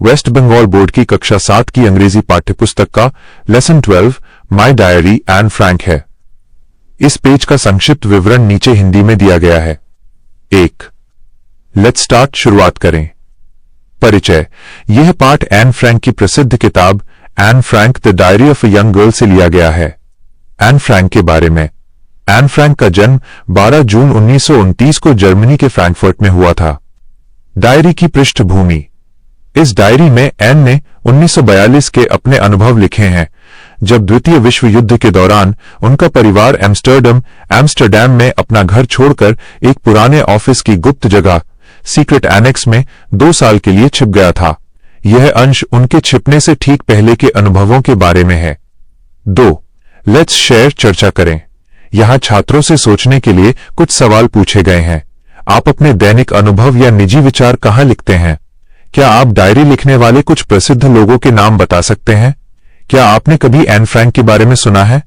Waste Bengal board की कक्षा 7 की अंग्रेजी पाठ्यपुस्तक का lesson 12 my diary Anne Frank है। इस पेज का संक्षिप्त विवरण नीचे हिंदी में दिया गया है। 1 लेट्स स्टार्ट, शुरुआत करें। परिचय। यह पाठ एन फ्रैंक की प्रसिद्ध किताब Anne Frank the diary of a young girl से लिया गया है। एन फ्रैंक के बारे में। एन फ्रैंक का जन्म 12 जून 1929 को जर्मनी के फ्रैंकफर्ट में हुआ था। डायरी की पृष्ठभूमि। इस डायरी में एन ने 1942 के अपने अनुभव लिखे हैं, जब द्वितीय विश्व युद्ध के दौरान उनका परिवार एम्स्टर्डम में अपना घर छोड़कर एक पुराने ऑफिस की गुप्त जगह सीक्रेट एनेक्स में 2 साल के लिए छिप गया था। यह अंश उनके छिपने से ठीक पहले के अनुभवों के बारे में है। 2 लेट्स शेयर, चर्चा करें। यहां छात्रों से सोचने के लिए कुछ सवाल पूछे गए हैं। आप अपने दैनिक अनुभव या निजी विचार कहां लिखते हैं? क्या आप डायरी लिखने वाले कुछ प्रसिद्ध लोगों के नाम बता सकते हैं? क्या आपने कभी एन फ्रैंक के बारे में सुना है?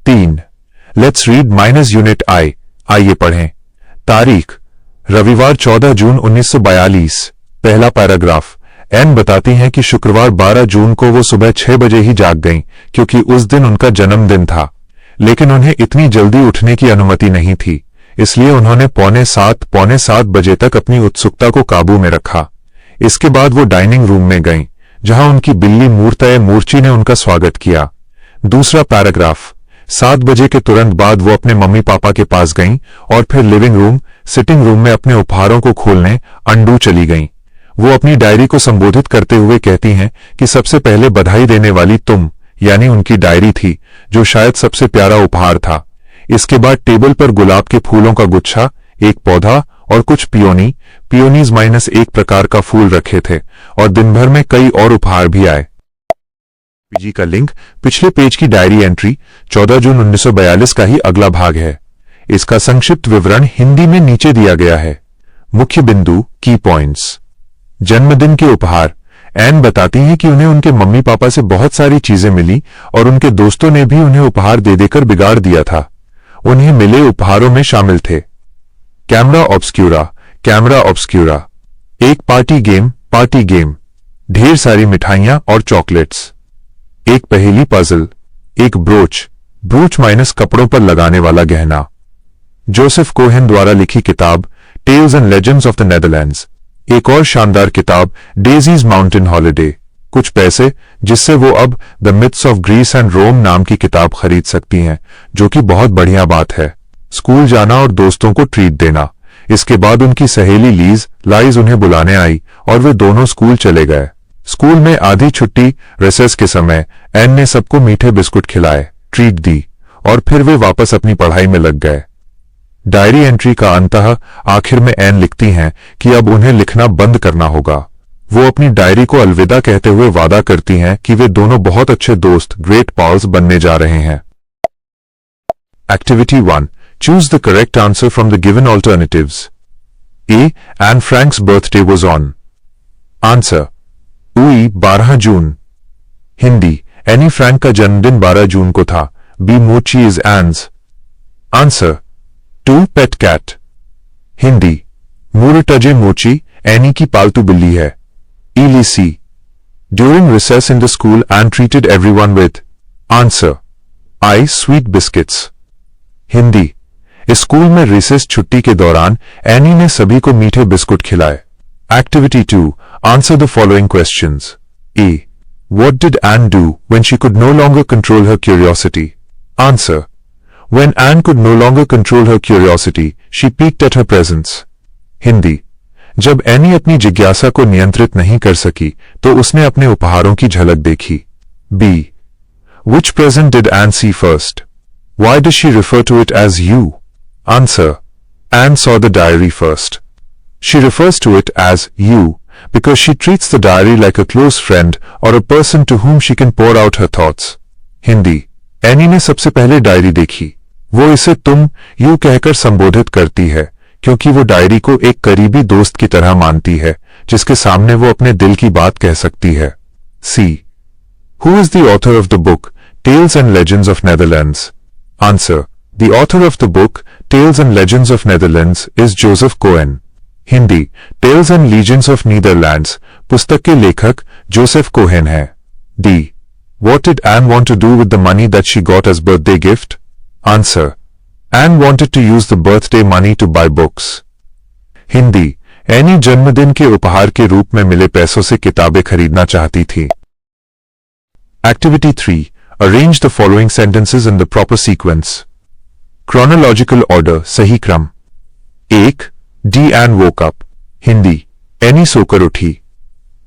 3 लेट्स रीड माइनस यूनिट आई। आइए पढ़ें। तारीख रविवार 14 जून 1942। पहला पैराग्राफ। एन बताती हैं कि शुक्रवार 12 जून को वो सुबह 6 बजे ही जाग गईं, क्योंकि उस दिन उनका जन्मदिन था। लेकिन उन्हें इतनी जल्दी उठने की अनुमति नहीं थी, इसलिए उन्होंने पौने सात बजे तक अपनी उत्सुकता को काबू में रखा। इसके बाद वो डाइनिंग रूम में गईं, जहां उनकी बिल्ली मूर्ची ने उनका स्वागत किया। दूसरा पैराग्राफ। 7 बजे के तुरंत बाद वो अपने मम्मी पापा के पास गईं और फिर लिविंग रूम, सिटिंग रूम में अपने उपहारों को खोलने अंडू चली गईं। वो अपनी डायरी को संबोधित करते हुए कहती हैं कि सबसे पहले बधाई देने वाली तुम, यानी उनकी डायरी थी, जो शायद सबसे प्यारा उपहार था। इसके बाद टेबल पर गुलाब के फूलों का गुच्छा, एक पौधा और कुछ पियोनीज -1 प्रकार का फूल रखे थे, और दिन भर में कई और उपहार भी आए। पीजी का लिंक पिछले पेज की डायरी एंट्री 14 जून 1942 का ही अगला भाग है। इसका संक्षिप्त विवरण हिंदी में नीचे दिया गया है। मुख्य बिंदु, की पॉइंट्स। जन्मदिन के उपहार। एन बताती हैं कि उन्हें उनके मम्मी पापा से बहुत सारी चीजें मिली और उनके दोस्तों ने भी उन्हें उपहार दे देकर बिगाड़ दिया था। उन्हें मिले उपहारों में शामिल थे कैमरा ऑब्स्क्यूरा, एक पार्टी गेम, ढेर सारी मिठाइयां और चॉकलेट्स, एक पहेली पजल, एक ब्रोच कपड़ों पर लगाने वाला गहना, जोसेफ कोहेन द्वारा लिखी किताब tales and legends of the Netherlands, एक और शानदार किताब डेजीज माउंटेन हॉलिडे, कुछ पैसे जिससे वो अब the myths of Greece and Rome नाम की किताब खरीद सकती हैं, जो कि बहुत बढ़िया बात है। स्कूल जाना और दोस्तों को ट्रीट देना। इसके बाद उनकी सहेली लाइज उन्हें बुलाने आई और वे दोनों स्कूल चले गए। स्कूल में आधी छुट्टी रेसेस के समय एन ने सबको मीठे बिस्कुट खिलाए, ट्रीट दी और फिर वे वापस अपनी पढ़ाई में लग गए। डायरी एंट्री का अंतः आखिर में एन लिखती हैं कि अब उन्हें लिखना बंद करना होगा। वो अपनी डायरी को अलविदा कहते हुए वादा करती हैं कि वे दोनों बहुत अच्छे दोस्त, ग्रेट पॉल्स बनने जा रहे हैं। Activity 1 choose the correct answer from the given alternatives. A Anne Frank's birthday was on. Answer 12 June. Hindi Anne Frank का जन्मदिन 12 जून को था। बी मोची is Anne's. Answer 2 pet cat. Hindi Moortje मोची एनी की पालतू बिल्ली है। इलीसी during recess in the school and treated everyone with. Answer I sweet biscuits. Hindi इस स्कूल में रिसेस छुट्टी के दौरान एनी ने सभी को मीठे बिस्कुट खिलाए। Activity 2 answer the following questions. A what did Anne do when she could no longer control her curiosity. Answer When Anne could no longer control her curiosity, she peeked at her presents. Hindi जब any अपनी जिज्ञासा को नियंत्रित नहीं कर सकी तो उसने अपने उपहारों की झलक देखी। B. Which present did Anne see first? Why does she refer to it as you? Answer. Anne saw the diary first. She refers to it as you because she treats the diary like a close friend or a person to whom she can pour out her thoughts. Hindi any ने सबसे पहले diary देखी। वो इसे तुम you कहकर संबोधित करती है, क्योंकि वो डायरी को एक करीबी दोस्त की तरह मानती है, जिसके सामने वो अपने दिल की बात कह सकती है। C who is the author of the book tales and legends of Netherlands. Answer the author of the book tales and legends of Netherlands is Joseph Cohen. Hindi tales and legends of Netherlands पुस्तक के लेखक Joseph Cohen है। D. What did Anne want to do with the money that she got as birthday gift? Answer. Anne wanted to use the birthday money to buy books. Hindi, any जन्मदिन के उपहार के रूप में मिले पैसों से किताबें खरीदना चाहती थी। Activity 3. Arrange the following sentences in the proper sequence. Chronological order, सही क्रम। 1. D. Anne woke up. Hindi, any सोकर उठी।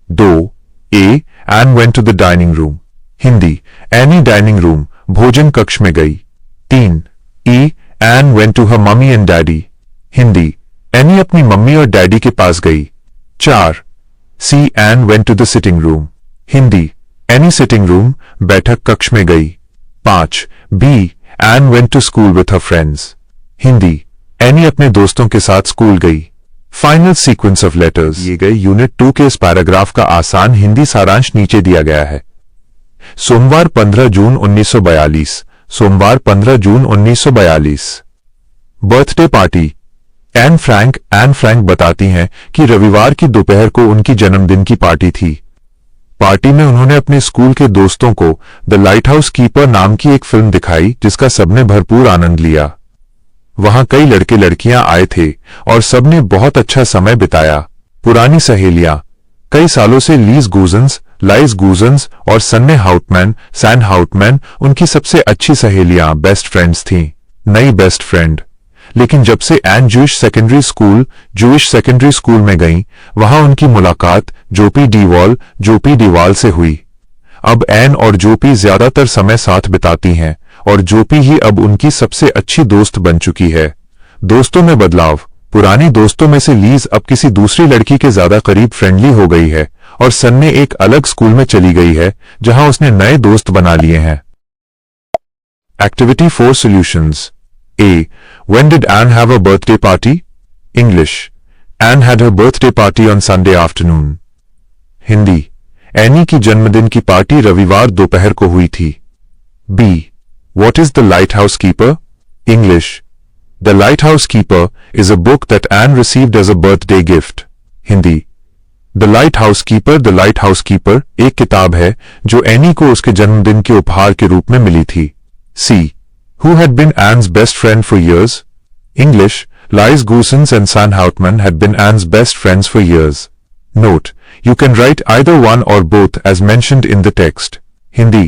2. A. Anne went to the dining room. Hindi, any dining room भोजन कक्ष में गई। 3. E. Anne went to her mummy and daddy. Hindi, any अपनी mummy और डैडी के पास गई। 4. C. Anne went to the sitting room. Hindi, any sitting room बैठक कक्ष में गई। 5. B. Anne went to school with her friends. Hindi, any अपने दोस्तों के साथ स्कूल गई। फाइनल सीक्वेंस ऑफ लेटर्स दिए गए यूनिट 2 के इस पैराग्राफ का आसान हिंदी सारांश नीचे दिया गया है। सोमवार 15 जून 1942। सोमवार 15 जून 1942। Birthday party. एन फ्रैंक बताती हैं कि रविवार की दोपहर को उनकी जन्मदिन की पार्टी थी। पार्टी में उन्होंने अपने स्कूल के दोस्तों को द लाइट हाउस कीपर नाम की एक फिल्म दिखाई जिसका सबने भरपूर आनंद लिया। वहां कई लड़के लड़कियां आए थे और सबने बहुत अच्छा समय बिताया। पुरानी सहेलियां, कई सालों से लाइज गूजन्स और सैन हाउटमैन उनकी सबसे अच्छी सहेलियां बेस्ट फ्रेंड्स थीं। नई बेस्ट फ्रेंड, लेकिन जब से एन जूइश सेकेंडरी स्कूल में गईं, वहां उनकी मुलाकात जोपी डीवाल से हुई। अब एन और जोपी ज्यादातर समय साथ बिताती हैं और जोपी ही अब उनकी सबसे अच्छी दोस्त बन चुकी है। दोस्तों में बदलाव। पुरानी दोस्तों में से लीज अब किसी दूसरी लड़की के ज्यादा करीब फ्रेंडली हो गई है और सन्ने एक अलग स्कूल में चली गई है जहां उसने नए दोस्त बना लिए हैं। Activity 4 solutions. A. When did Anne have a birthday party? English. Anne had her birthday party on Sunday afternoon. Hindi, any की जन्मदिन की पार्टी रविवार दोपहर को हुई थी। B. What is the Lighthouse Keeper? English. The Lighthouse Keeper is a book that Anne received as a birthday gift. Hindi, The Lighthouse Keeper एक किताब है जो एनी को उसके जन्मदिन के उपहार के रूप में मिली थी। C. Who had been Anne's best friend for years? English. Liz Goosens and San Houtman had been Anne's best friends for years. Note: you can write either one or both as mentioned in the text. Hindi.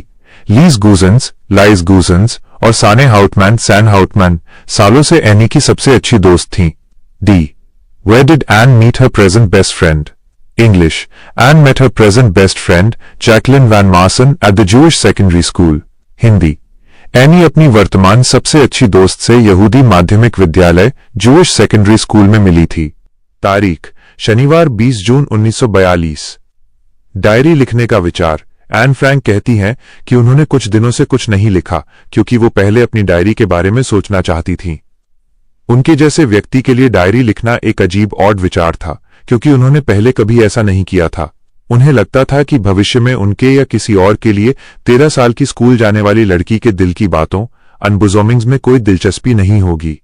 Liz Goosens और San Houtman सालों से any की सबसे अच्छी दोस्त थीं। D. Where did Anne meet her present best friend? English. Anne met her present best friend, Jacqueline Van Marsen, at the Jewish Secondary School. Hindi. Any अपनी वर्तमान सबसे अच्छी दोस्त से यहूदी माध्यमिक विद्यालय जूइश सेकेंडरी स्कूल में मिली थी। तारीख: शनिवार 20 जून 1942। डायरी लिखने का विचार। एन फ्रैंक कहती हैं कि उन्होंने कुछ दिनों से कुछ नहीं लिखा क्योंकि वो पहले अपनी डायरी के बारे में सोचना चाहती थीं। उनके जैसे व्यक्ति के लिए डायरी लिखना एक अजीब ऑड विचार था क्योंकि उन्होंने पहले कभी ऐसा नहीं किया था। उन्हें लगता था कि भविष्य में उनके या किसी और के लिए 13 साल की स्कूल जाने वाली लड़की के दिल की बातों अनबुजोमिंग्स में कोई दिलचस्पी नहीं होगी।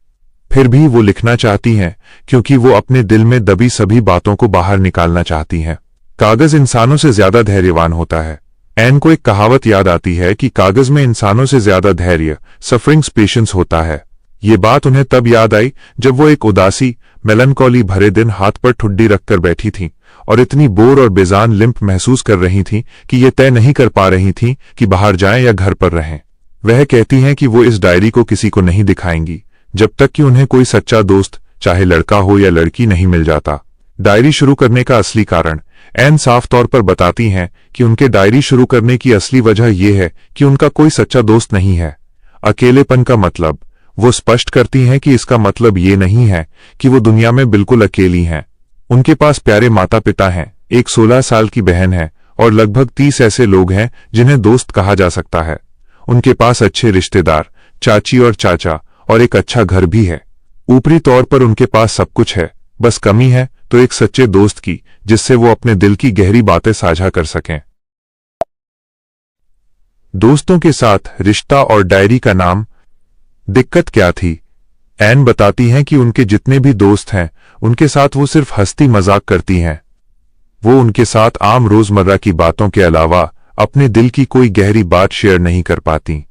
फिर भी वो लिखना चाहती हैं क्योंकि वो अपने दिल में दबी सभी बातों को बाहर निकालना चाहती हैं। कागज इंसानों से ज्यादा धैर्यवान होता है। एन को एक कहावत याद आती है कि कागज में इंसानों से ज्यादा धैर्य सफरिंग्स पेशेंस होता है। ये बात उन्हें तब याद आई जब वो एक उदासी मेलनकॉली भरे दिन हाथ पर ठुड्डी रखकर बैठी थीं और इतनी बोर और बेजान लिम्प महसूस कर रही थीं कि ये तय नहीं कर पा रही थीं कि बाहर जाएं या घर पर रहें। वह कहती हैं कि वो इस डायरी को किसी को नहीं दिखाएंगी जब तक कि उन्हें कोई सच्चा दोस्त, चाहे लड़का हो या लड़की, नहीं मिल जाता। डायरी शुरू करने का असली कारण एन साफ तौर पर बताती हैं कि उनके डायरी शुरू करने की असली वजह यह है कि उनका कोई सच्चा दोस्त नहीं है। अकेलेपन का मतलब वो स्पष्ट करती हैं कि इसका मतलब ये नहीं है कि वो दुनिया में बिल्कुल अकेली हैं। उनके पास प्यारे माता पिता हैं, एक 16 साल की बहन है और लगभग 30 ऐसे लोग हैं जिन्हें दोस्त कहा जा सकता है। उनके पास अच्छे रिश्तेदार, चाची और चाचा और एक अच्छा घर भी है। ऊपरी तौर पर उनके पास सब कुछ है, बस कमी है तो एक सच्चे दोस्त की जिससे वो अपने दिल की गहरी बातें साझा कर सकें। दोस्तों के साथ रिश्ता और डायरी का नाम। दिक्कत क्या थी? एन बताती हैं कि उनके जितने भी दोस्त हैं उनके साथ वो सिर्फ हंसती मजाक करती हैं। वो उनके साथ आम रोजमर्रा की बातों के अलावा अपने दिल की कोई गहरी बात शेयर नहीं कर पाती।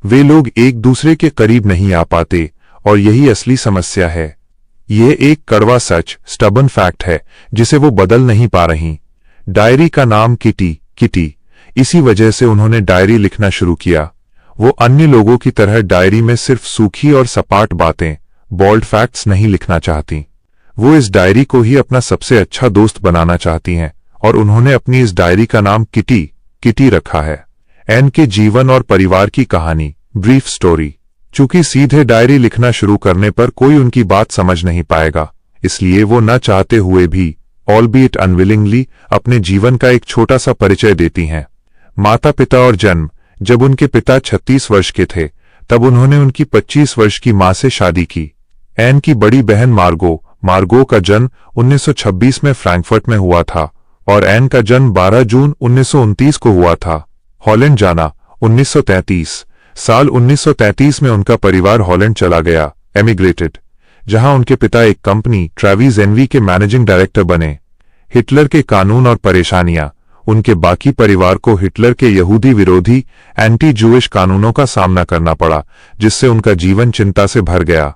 वे लोग एक दूसरे के करीब नहीं आ पाते और यही असली समस्या है। यह एक कड़वा सच, स्टबन फैक्ट है जिसे वो बदल नहीं पा रही। डायरी का नाम किटी, इसी वजह से उन्होंने डायरी लिखना शुरू किया। वो अन्य लोगों की तरह डायरी में सिर्फ सूखी और सपाट बातें, बोल्ड फैक्ट्स नहीं लिखना चाहती। वो इस डायरी को ही अपना सबसे अच्छा दोस्त बनाना चाहती हैं और उन्होंने अपनी इस डायरी का नाम किटी रखा है। एन के जीवन और परिवार की कहानी, ब्रीफ स्टोरी। चूंकि सीधे डायरी लिखना शुरू करने पर कोई उनकी बात समझ नहीं पाएगा, इसलिए वो न चाहते हुए भी, ऑलबीट अनविलिंगली, अपने जीवन का एक छोटा सा परिचय देती हैं। माता पिता और जन्म। जब उनके पिता 36 वर्ष के थे तब उन्होंने उनकी 25 वर्ष की मां से शादी की। एन की बड़ी बहन मार्गो का जन्म 1926 में फ्रैंकफर्ट में हुआ था और एन का जन्म 12 जून 1929 को हुआ था। हॉलैंड जाना 1933। साल 1933 में उनका परिवार हॉलैंड चला गया, एमिग्रेटेड, जहां उनके पिता एक कंपनी ट्रेविस एनवी के मैनेजिंग डायरेक्टर बने। हिटलर के कानून और परेशानियां। उनके बाकी परिवार को हिटलर के यहूदी विरोधी एंटी जूइश कानूनों का सामना करना पड़ा, जिससे उनका जीवन चिंता से भर गया।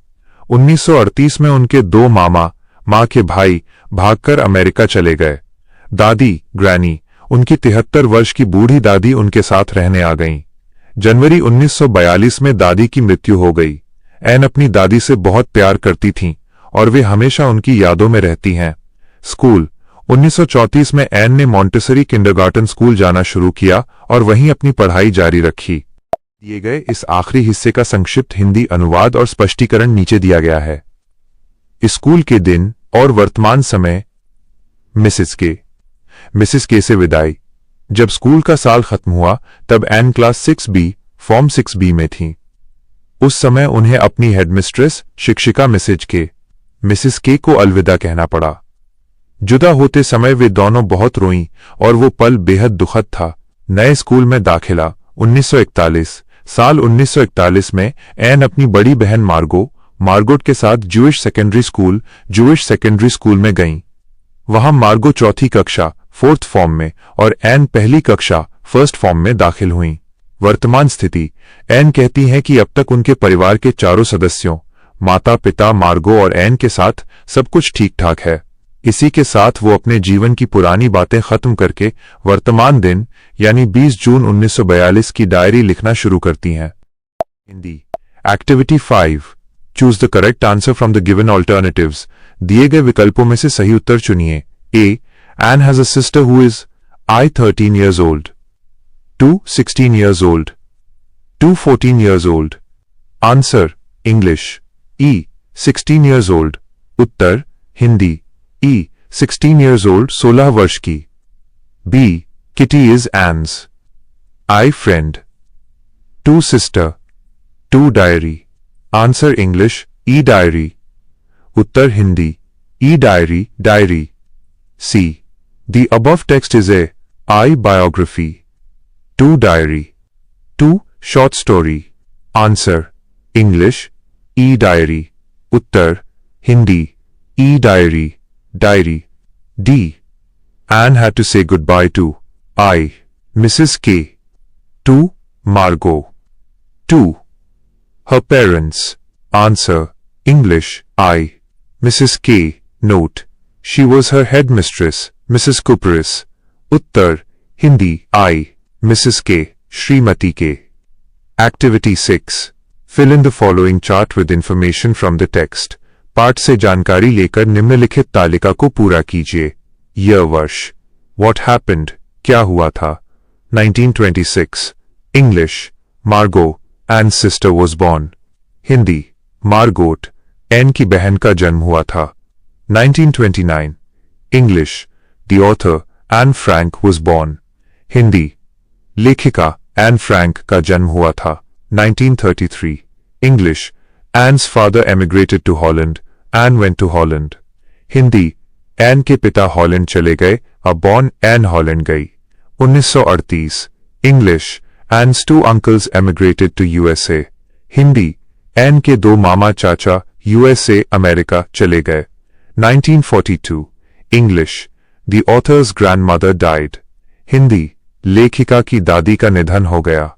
1938 में उनके दो मां के भाई भागकर अमेरिका चले गए। दादी, ग्रैनी, उनकी 73 वर्ष की बूढ़ी दादी उनके साथ रहने आ गईं। जनवरी 1942 में दादी की मृत्यु हो गई। एन अपनी दादी से बहुत प्यार करती थीं और वे हमेशा उनकी यादों में रहती हैं। स्कूल। 1934 में एन ने मॉन्टेसरी किंडरगार्टन स्कूल जाना शुरू किया और वहीं अपनी पढ़ाई जारी रखी। दिए गए इस आखिरी हिस्से का संक्षिप्त हिंदी अनुवाद और स्पष्टीकरण नीचे दिया गया है। स्कूल के दिन और वर्तमान समय। मिसेस के से विदाई। जब स्कूल का साल खत्म हुआ तब N class 6B, form 6B में थीं। उस समय उन्हें अपनी हेडमिस्ट्रेस, शिक्षिका मिसेस के को अलविदा कहना पड़ा। जुदा होते समय वे दोनों बहुत रोईं और वो पल बेहद दुखद था। नए स्कूल में दाखिला 1941। साल 1941 में एन अपनी बड़ी बहन मार्गोट के साथ जूइश सेकेंडरी स्कूल में गईं। वहां मार्गो चौथी कक्षा, 4th फॉर्म में और एन पहली कक्षा, 1st फॉर्म में दाखिल हुईं। वर्तमान स्थिति। एन कहती हैं कि अब तक उनके परिवार के चारों सदस्यों, माता पिता, मार्गो और एन के साथ सब कुछ ठीक ठाक है। इसी के साथ वो अपने जीवन की पुरानी बातें खत्म करके वर्तमान दिन यानी 20 जून 1942 की डायरी लिखना शुरू करती हैं। Hindi. Activity 5। Choose the correct answer from the given alternatives. दिए गए विकल्पों में से सही उत्तर चुनिए। ए. Anne has a sister who is I 13 years old, 2 16 years old, 2 14 years old. Answer English. E 16 years old. Uttar Hindi. E 16 years old 16 वर्ष की। B. Kitty is Anne's I friend. 2 sister, 2 diary. Answer English. E diary. Uttar Hindi. E diary. C. The above text is a I biography. 2 diary. 2 short story. Answer English. E diary. Uttar Hindi. E diary. D. Anne had to say goodbye to I. Mrs. K. 2 Margot. 2 her parents. Answer English. I. Mrs. K. Note. She was her headmistress, Mrs. Kuperis. Uttar, Hindi. I. Mrs. K. Srimati K. Activity 6. Fill in the following chart with information from the text. पाठ से जानकारी लेकर निम्नलिखित तालिका को पूरा कीजिए। Year वर्ष। What happened? क्या हुआ था? 1926. English. Margot, Anne's sister was born. Hindi. Margot, Anne की बहन का जन्म हुआ था। 1929. English. The author, Anne Frank, was born. Hindi. लेखिका Anne Frank का जन्म हुआ था। 1933. English. Anne's father emigrated to Holland. Anne went to Holland. Hindi. Anne के पिता हॉलैंड चले गए, अब born Anne हॉलैंड गई। 1938. English. Anne's 2 uncles emigrated to USA. Hindi. Anne के 2 मामा चाचा USA अमेरिका चले गए। 1942. English. The author's grandmother died. Hindi, लेखिका की दादी का निधन हो गया.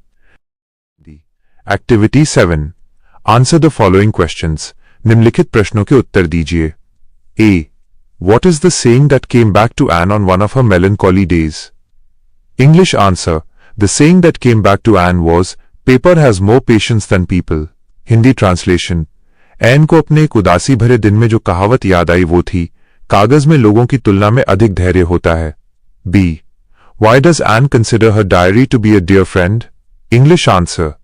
Activity 7. Answer the following questions. निम्नलिखित प्रश्नों के उत्तर दीजिए. A. What is the saying that came back to Anne on one of her melancholy days? English answer. The saying that came back to Anne was, paper has more patience than people. Hindi translation. Anne को अपने एक उदासी भरे दिन में जो कहावत याद आई वो थी, कागज में लोगों की तुलना में अधिक धैर्य होता है. B. Why does Anne consider her diary to be a dear friend? English answer.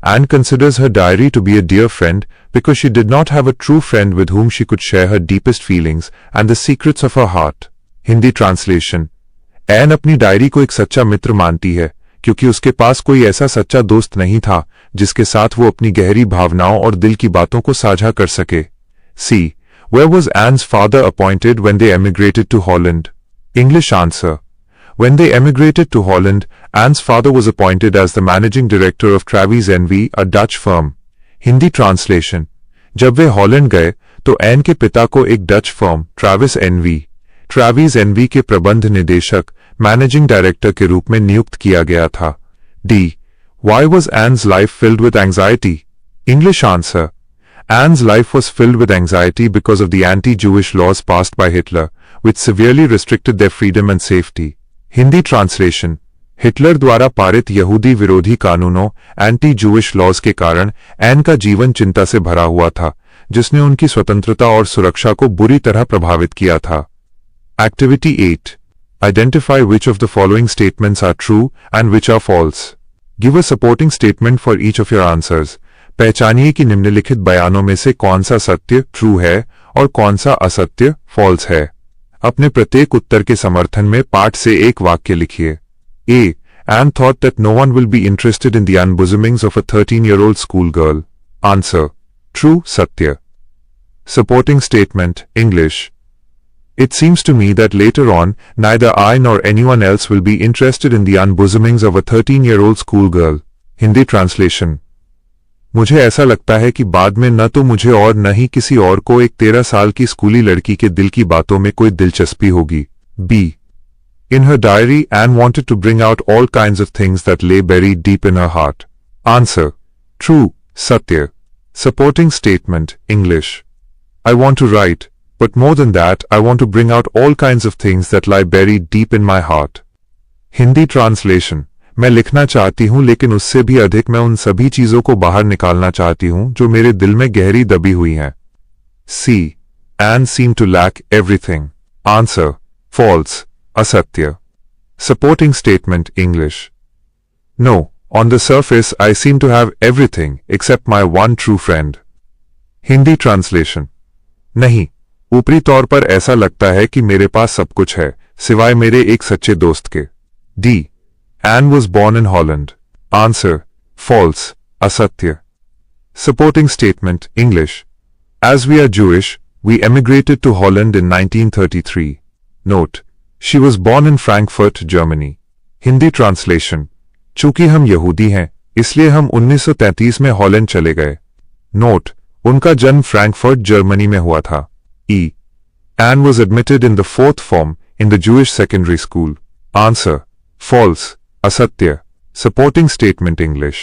Anne considers her diary to be a dear friend because she did not have a true friend with whom she could share her deepest feelings and the secrets of her heart. Hindi translation. Anne अपनी diary को एक सच्चा मित्र मानती है क्योंकि उसके पास कोई ऐसा सच्चा दोस्त नहीं था जिसके साथ वो अपनी गहरी भावनाओं और दिल की बातों को साझा कर सके. C. Where was Anne's father appointed when they emigrated to Holland? English answer. When they emigrated to Holland, Anne's father was appointed as the managing director of Travis NV, a Dutch firm. Hindi translation. जब वे Holland गए तो N के पिता को एक Dutch firm Travis N V के प्रबंध निदेशक मैनेजिंग डायरेक्टर के रूप में नियुक्त किया गया था. D. Why was Anne's life filled with anxiety? English answer. Anne's life was filled with anxiety because of the anti-Jewish laws passed by Hitler, which severely restricted their freedom and safety. Hindi translation. Hitler द्वारा पारित यहूदी विरोधी कानूनों anti Jewish laws के कारण N का जीवन चिंता से भरा हुआ था, जिसने उनकी स्वतंत्रता और सुरक्षा को बुरी तरह प्रभावित किया था. Activity 8. Identify which of the following statements are true and which are false. Give a supporting statement for each of your answers. पहचानिए कि निम्नलिखित बयानों में से कौन सा सत्य ट्रू है और कौन सा असत्य फॉल्स है. अपने प्रत्येक उत्तर के समर्थन में पाठ से एक वाक्य लिखिए. A. Anne thought that no one will be interested in the unbosomings of a 13-year-old schoolgirl. Answer. True, Satya. Supporting statement, English. It seems to me that later on, neither I nor anyone else will be interested in the unbosomings of a 13-year-old schoolgirl. Hindi translation. मुझे ऐसा लगता है कि बाद में न तो मुझे और न ही किसी और को एक 13 साल की स्कूली लड़की के दिल की बातों में कोई दिलचस्पी होगी. B. In her diary, Anne wanted to bring out all kinds of things that lay buried deep in her heart. Answer. True, Satya. Supporting statement, English. I want to write, but more than that, I want to bring out all kinds of things that lie buried deep in my heart. Hindi translation. मैं लिखना चाहती हूं लेकिन उससे भी अधिक मैं उन सभी चीजों को बाहर निकालना चाहती हूं जो मेरे दिल में गहरी दबी हुई हैं. C. Anne seemed to lack everything. Answer. False. Asatya. Supporting statement, English. No, on the surface I seem to have everything except my one true friend. Hindi translation. नहीं, ऊपरी तौर पर ऐसा लगता है कि मेरे पास सब कुछ है सिवाय मेरे एक सच्चे दोस्त के. D. Anne was born in Holland. Answer. False. Asatya. Supporting statement, English. As we are Jewish, we emigrated to Holland in 1933. Note. She was born in Frankfurt, Germany. Hindi translation. चूंकि हम यहूदी हैं, इसलिए हम 1933 में हॉलैंड चले गए. Note. उनका जन्म फ्रैंकफर्ट जर्मनी में हुआ था. E. Anne was admitted in the 4th form in the Jewish secondary school. Answer. False. Asatya. Supporting statement, English.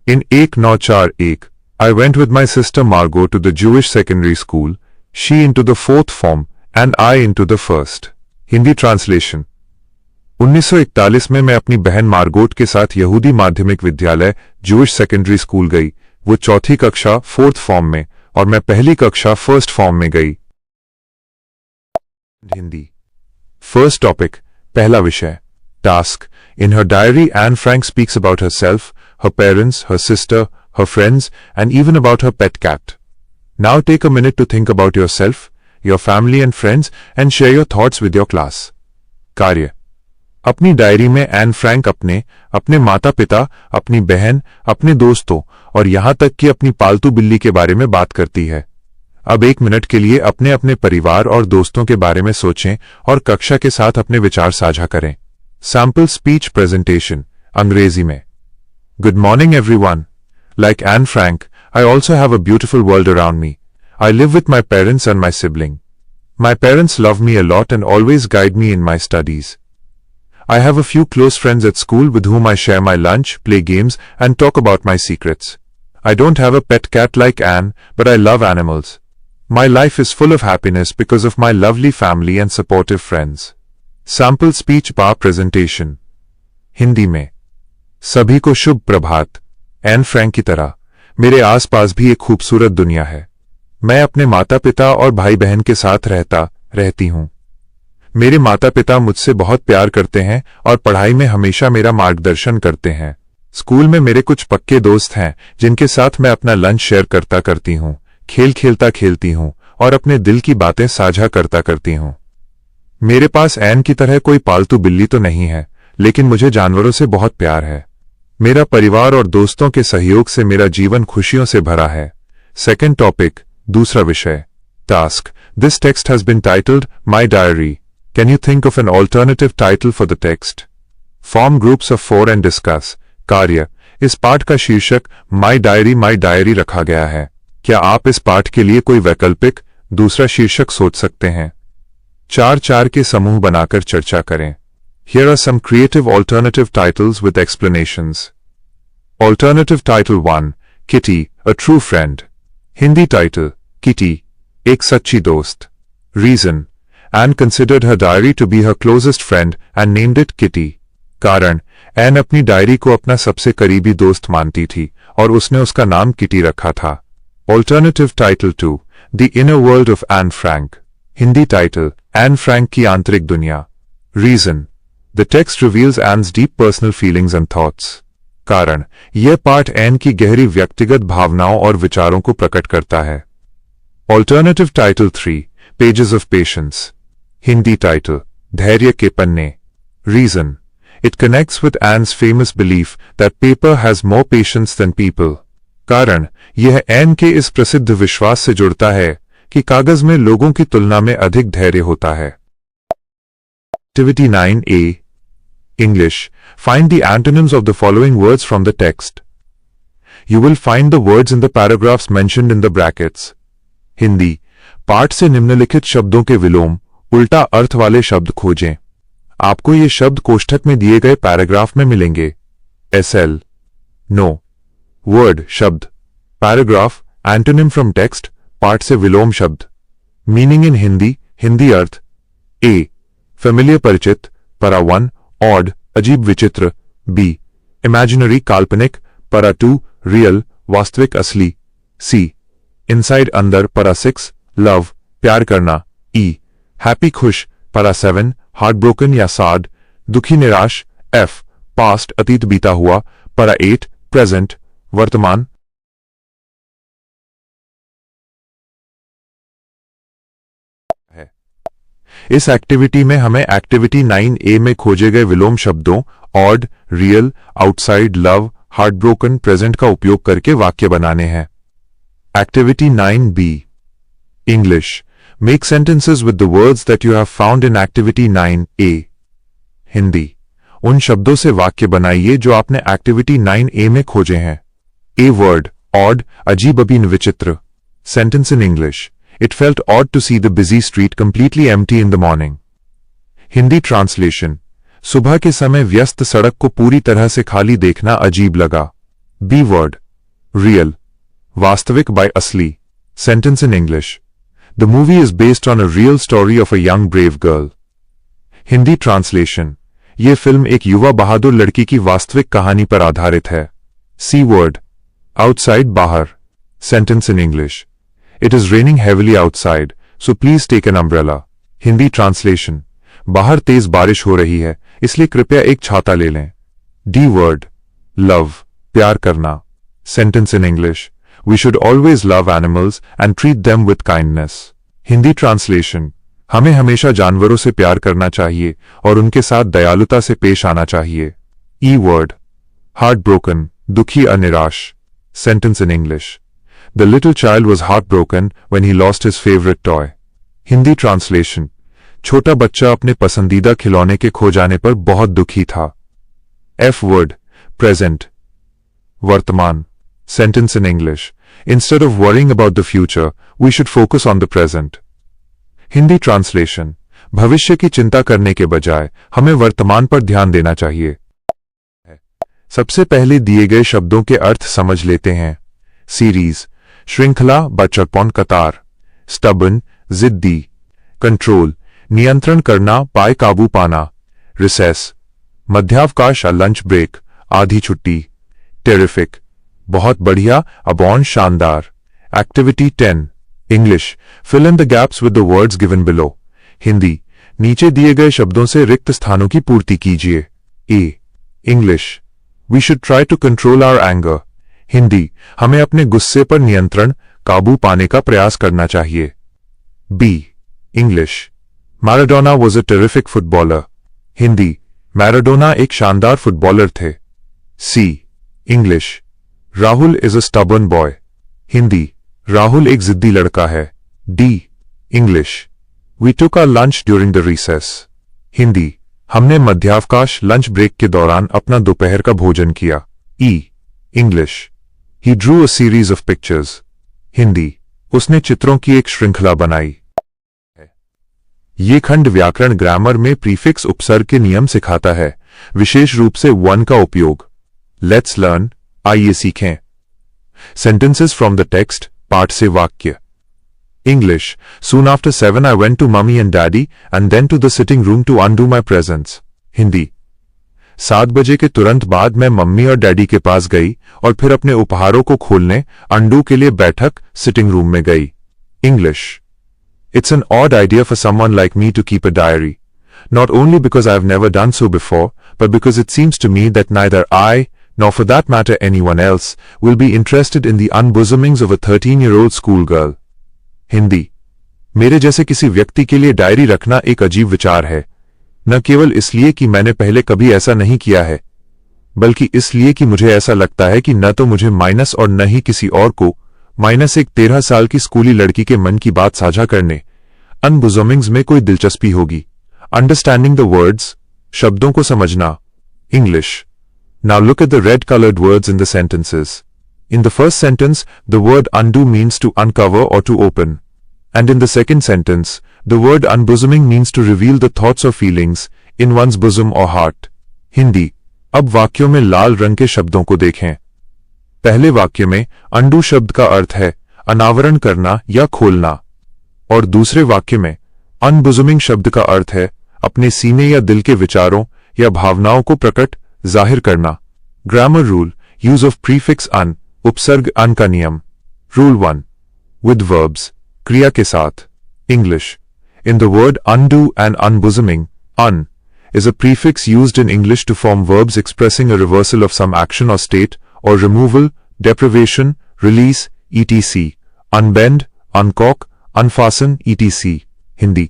In 1941, I went with my sister Margot to the Jewish secondary school, she into the 4th form and I into the 1st. Hindi translation. 1941 में मैं अपनी बहन Margot के साथ यहूदी माध्यमिक विद्यालय Jewish secondary school गई. वो चौथी कक्षा 4th फॉर्म में और मैं पहली कक्षा 1st फॉर्म में गई. हिंदी. फर्स्ट टॉपिक, पहला विषय. Task. In her diary, Anne Frank speaks about herself, her parents, her sister, her friends, and even about her pet cat. Now take a minute to think about yourself, your family and friends, and share your thoughts with your class. कार्य. अपनी diary में Anne Frank अपने माता पिता, अपनी बहन, अपने दोस्तों और यहाँ तक कि अपनी पालतू बिल्ली के बारे में बात करती है. अब एक मिनट के लिए अपने अपने परिवार और दोस्तों के बारे में सोचें और कक्षा के साथ अपने विचार साझा करें. सैम्पल स्पीच प्रेजेंटेशन, अंग्रेजी में. Good morning everyone. Like Anne Frank, I also have a beautiful world around me. I live with my parents and my sibling. My parents love me a lot and always guide me in my studies. I have a few close friends at school with whom I share my lunch, play games, and talk about my secrets. I don't have a pet cat like Anne, but I love animals. My life is full of happiness because of my lovely family and supportive friends. Sample speech bar presentation. Hindi में सभी को शुभ प्रभात। Anne Frank की तरह मेरे आसपास भी एक खूबसूरत दुनिया है। मैं अपने माता पिता और भाई बहन के साथ रहती हूं। मेरे माता पिता मुझसे बहुत प्यार करते हैं और पढ़ाई में हमेशा मेरा मार्गदर्शन करते हैं। स्कूल में मेरे कुछ पक्के दोस्त हैं जिनके साथ मैं अपना लंच शेयर करती हूं, खेल खेलती हूं और अपने दिल की बातें साझा करती हूं। मेरे पास एन की तरह कोई पालतू बिल्ली तो नहीं है, लेकिन मुझे जानवरों से बहुत प्यार है। मेरा परिवार और दोस्तों के सहयोग से मेरा जीवन खुशियों से भरा है। सेकंड टॉपिक, दूसरा विषय। Task, this text has been titled my diary. Can you think of an alternative title for the text? Form groups of 4 and discuss. कार्य, इस पाठ का शीर्षक माई डायरी रखा गया है। क्या आप इस पाठ के लिए कोई वैकल्पिक दूसरा शीर्षक सोच सकते हैं? 4 के समूह बनाकर चर्चा करें। Here are some creative alternative titles with explanations. Alternative title 1, Kitty, a true friend. Hindi title, Kitty, एक सच्ची दोस्त. Reason, Anne considered her diary to be her closest friend and named it Kitty. कारण, Anne अपनी diary को अपना सबसे करीबी दोस्त मानती थी और उसने उसका नाम किटी रखा था। Alternative title 2, The Inner World of Anne Frank. Hindi title, Anne Frank की आंतरिक दुनिया. Reason, The text reveals Anne's deep personal feelings and thoughts. कारण, यह पाठ एन की गहरी व्यक्तिगत भावनाओं और विचारों को प्रकट करता है। Alternative title 3, Pages of Patience. Hindi title, धैर्य के पन्ने. Reason, It connects with Anne's famous belief that paper has more patience than people. कारण, यह एन के इस प्रसिद्ध विश्वास से जुड़ता है कि कागज में लोगों की तुलना में अधिक धैर्य होता है। Activity 9A, English. Find the antonyms of the following words from the text. You will find the words in the paragraphs mentioned in the brackets. Hindi, पाठ से निम्नलिखित शब्दों के विलोम, उल्टा अर्थ वाले शब्द खोजें। आपको ये शब्द कोष्ठक में दिए गए पैराग्राफ में मिलेंगे। SL, No. Word, शब्द. Paragraph, antonym from text, पाठ से विलोम शब्द। Meaning in Hindi, Hindi earth. A, familiar परिचित, para 1, odd, अजीब विचित्र। B, imaginary काल्पनिक, para 2, real, वास्तविक असली। C, inside अंदर, para 6, love, प्यार करना। E, happy खुश, para 7, heartbroken या sad, दुखी निराश। F, past अतीत बीता हुआ, para 8, present, वर्तमान। इस एक्टिविटी में हमें एक्टिविटी 9A में खोजे गए विलोम शब्दों odd, real, outside, love, heartbroken, present का उपयोग करके वाक्य बनाने हैं। Activity 9B, English. Make sentences with the words that you have found in activity 9A. Hindi, उन शब्दों से वाक्य बनाइए जो आपने एक्टिविटी 9A में खोजे हैं। A वर्ड, ऑड, अजीब अबीन विचित्र. Sentence in English. It felt odd to see the busy street completely empty in the morning. Hindi translation. सुबह के समय व्यस्त सड़क को पूरी तरह से खाली देखना अजीब लगा। B वर्ड, रियल, वास्तविक बाय असली. Sentence in English. The movie is based on a real story of a young brave girl. Hindi translation. यह फिल्म एक युवा बहादुर लड़की की वास्तविक कहानी पर आधारित है। C वर्ड, आउटसाइड, बाहर. Sentence in English. It is raining heavily outside, so please take an umbrella. Hindi translation. बाहर तेज बारिश हो रही है, इसलिए कृपया एक छाता ले लें। D वर्ड, लव, प्यार करना. Sentence in English. We should always love animals and treat them with kindness. Hindi translation. हमें हमेशा जानवरों से प्यार करना चाहिए और उनके साथ दयालुता से पेश आना चाहिए। E वर्ड, heartbroken, दुखी और निराश. Sentence in English. The little child was heartbroken when he lost his favorite toy. Hindi translation. छोटा बच्चा अपने पसंदीदा खिलौने के खो जाने पर बहुत दुखी था। F word, present, वर्तमान. Sentence in English. Instead of worrying about the future, we should focus on the present. Hindi translation. भविष्य की चिंता करने के बजाय हमें वर्तमान पर ध्यान देना चाहिए। सबसे पहले दिए गए शब्दों के अर्थ समझ लेते हैं। सीरीज, श्रृंखला, बचपन, कतार। स्टबन, जिद्दी। कंट्रोल, नियंत्रण करना, पाए काबू पाना। रिसेस, मध्यावकाश, लंच ब्रेक, आधी छुट्टी। टेरिफिक, बहुत बढ़िया, अबॉन, शानदार। Activity 10, English, fill in the gaps with the words given below. Hindi, नीचे दिए गए शब्दों से रिक्त स्थानों की पूर्ति कीजिए। A, English, we should try to control our anger. Hindi, हमें अपने गुस्से पर नियंत्रण, काबू पाने का प्रयास करना चाहिए। B, English, Maradona was a terrific footballer. Hindi, Maradona एक शानदार फुटबॉलर थे। C, English, Rahul is a stubborn boy. Hindi, Rahul एक जिद्दी लड़का है। D, English, we took our lunch during the recess. Hindi, हमने मध्यावकाश, लंच ब्रेक के दौरान अपना दोपहर का भोजन किया। E, English, he drew a series of pictures. Hindi, उसने चित्रों की एक श्रृंखला बनाई। ये खंड व्याकरण ग्रामर में प्रीफिक्स उपसर्ग के नियम सिखाता है, विशेष रूप से वन का उपयोग। लेट्स लर्न, आइए सीखें। सेंटेंसेस फ्रॉम द टेक्स्ट, पाठ से वाक्य। English, soon after 7 I went to mummy and daddy and then to the sitting room to undo my presents. Hindi, 7 बजे के तुरंत बाद मैं मम्मी और डैडी के पास गई और फिर अपने उपहारों को खोलने, अंडू के लिए बैठक, सिटिंग रूम में गई। English, it's an odd idea for someone like me to keep a diary. Not only because I have never done so before, but because it seems to me that neither I, nor for that matter anyone else, will be interested in the unbosomings of a 13-year-old schoolgirl. Hindi, मेरे जैसे किसी व्यक्ति के लिए diary रखना एक अजीब विचार है, न केवल इसलिए कि मैंने पहले कभी ऐसा नहीं किया है, बल्कि इसलिए कि मुझे ऐसा लगता है कि न तो मुझे माइनस और न ही किसी और को माइनस एक 13 साल की स्कूली लड़की के मन की बात साझा करने, अनबुजोमिंग्स में कोई दिलचस्पी होगी। अंडरस्टैंडिंग द वर्ड्स, शब्दों को समझना। English, now look at the red coloured words in the sentences. In the first sentence, the word undo means to uncover or to open. And in the second sentence, the word unbosoming means to reveal the thoughts or feelings in one's bosom or heart. Hindi, अब वाक्यों में लाल रंग के शब्दों को देखें। पहले वाक्य में undo शब्द का अर्थ है अनावरण करना या खोलना, और दूसरे वाक्य में unbosoming शब्द का अर्थ है अपने सीने या दिल के विचारों या भावनाओं को प्रकट, जाहिर करना। Grammar rule, use of prefix un, उपसर्ग अन का नियम। रूल 1, विद वर्ब्स, क्रिया के साथ। English, in the word undo and unbosoming, un is a prefix used in English to form verbs expressing a reversal of some action or state, or removal, deprivation, release, etc. Unbend, uncork, unfasten, etc. Hindi,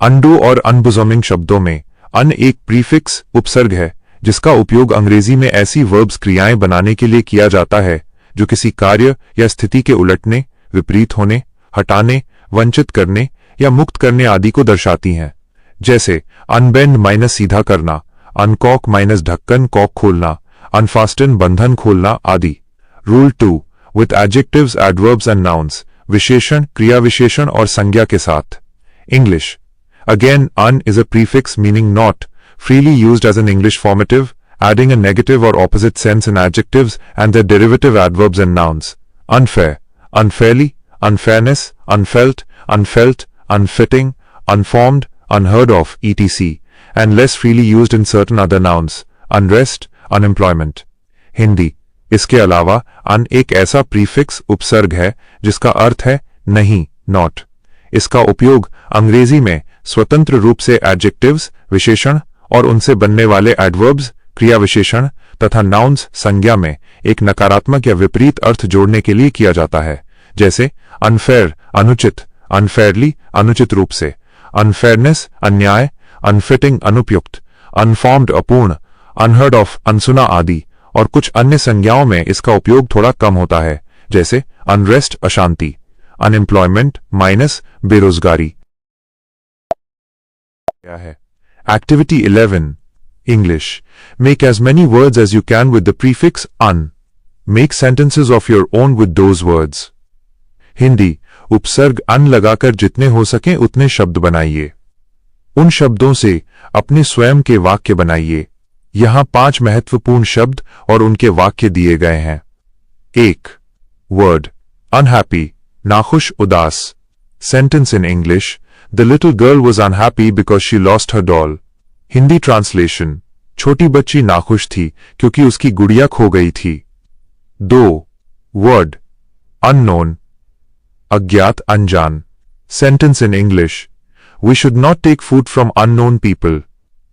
undo और unbosoming शब्दों में un एक prefix उपसर्ग है जिसका उपयोग अंग्रेजी में ऐसी वर्ब्स क्रियाएं बनाने के लिए किया जाता है जो किसी कार्य या स्थिति के उलटने, विपरीत होने, हटाने, वंचित करने या मुक्त करने आदि को दर्शाती हैं। जैसे अनबेंड माइनस सीधा करना, अनकॉक माइनस ढक्कन कॉक खोलना, अनफास्टन बंधन खोलना आदि। Rule 2, with adjectives, adverbs and nouns, विशेषण, क्रिया विशेषण और संज्ञा के साथ। English, again un is a prefix meaning not, freely used as an English formative, adding a negative or opposite sense in adjectives and their derivative adverbs and nouns. Unfair, unfairly, unfairness, unfelt, unfelt, unfitting, unformed, unheard of, etc. and less freely used in certain other nouns. Unrest, unemployment. Hindi, इसके अलावा अन एक ऐसा prefix उपसर्ग है जिसका अर्थ है नहीं, not. इसका उपयोग अंग्रेजी में स्वतंत्र रूप से एडजेक्टिव्स, विशेषण और उनसे बनने वाले एडवर्ब्स, क्रिया विशेषण तथा नाउन्स, संज्ञा में एक नकारात्मक या विपरीत अर्थ जोड़ने के लिए किया जाता है। जैसे अनफेयर, अनुचित, अनफेयरली, अनुचित रूप से, अनफेयरनेस, अन्याय, अनफिटिंग, अनुपयुक्त, अनफॉर्म्ड, अपूर्ण, अनहर्ड ऑफ, अनसुना आदि। और कुछ अन्य संज्ञाओं में इसका उपयोग थोड़ा कम होता है, जैसे अनरेस्ट, अशांति, अनएम्प्लॉयमेंट माइनस बेरोजगारी। क्या है? Activity 11. English. Make as many words as you can with the prefix un. Make sentences of your own with those words. Hindi, उपसर्ग अन लगाकर जितने हो सके उतने शब्द बनाइए। उन शब्दों से अपने स्वयं के वाक्य बनाइए। यहां 5 महत्वपूर्ण शब्द और उनके वाक्य दिए गए हैं। 1. वर्ड अनहैप्पी, नाखुश, उदास। Sentence in English, the little girl was unhappy because she lost her doll. Hindi translation, छोटी बच्ची नाखुश थी क्योंकि उसकी गुड़िया खो गई थी। 2. वर्ड अननोन, अज्ञात, अनजान। Sentence in English, we should not take food from unknown people.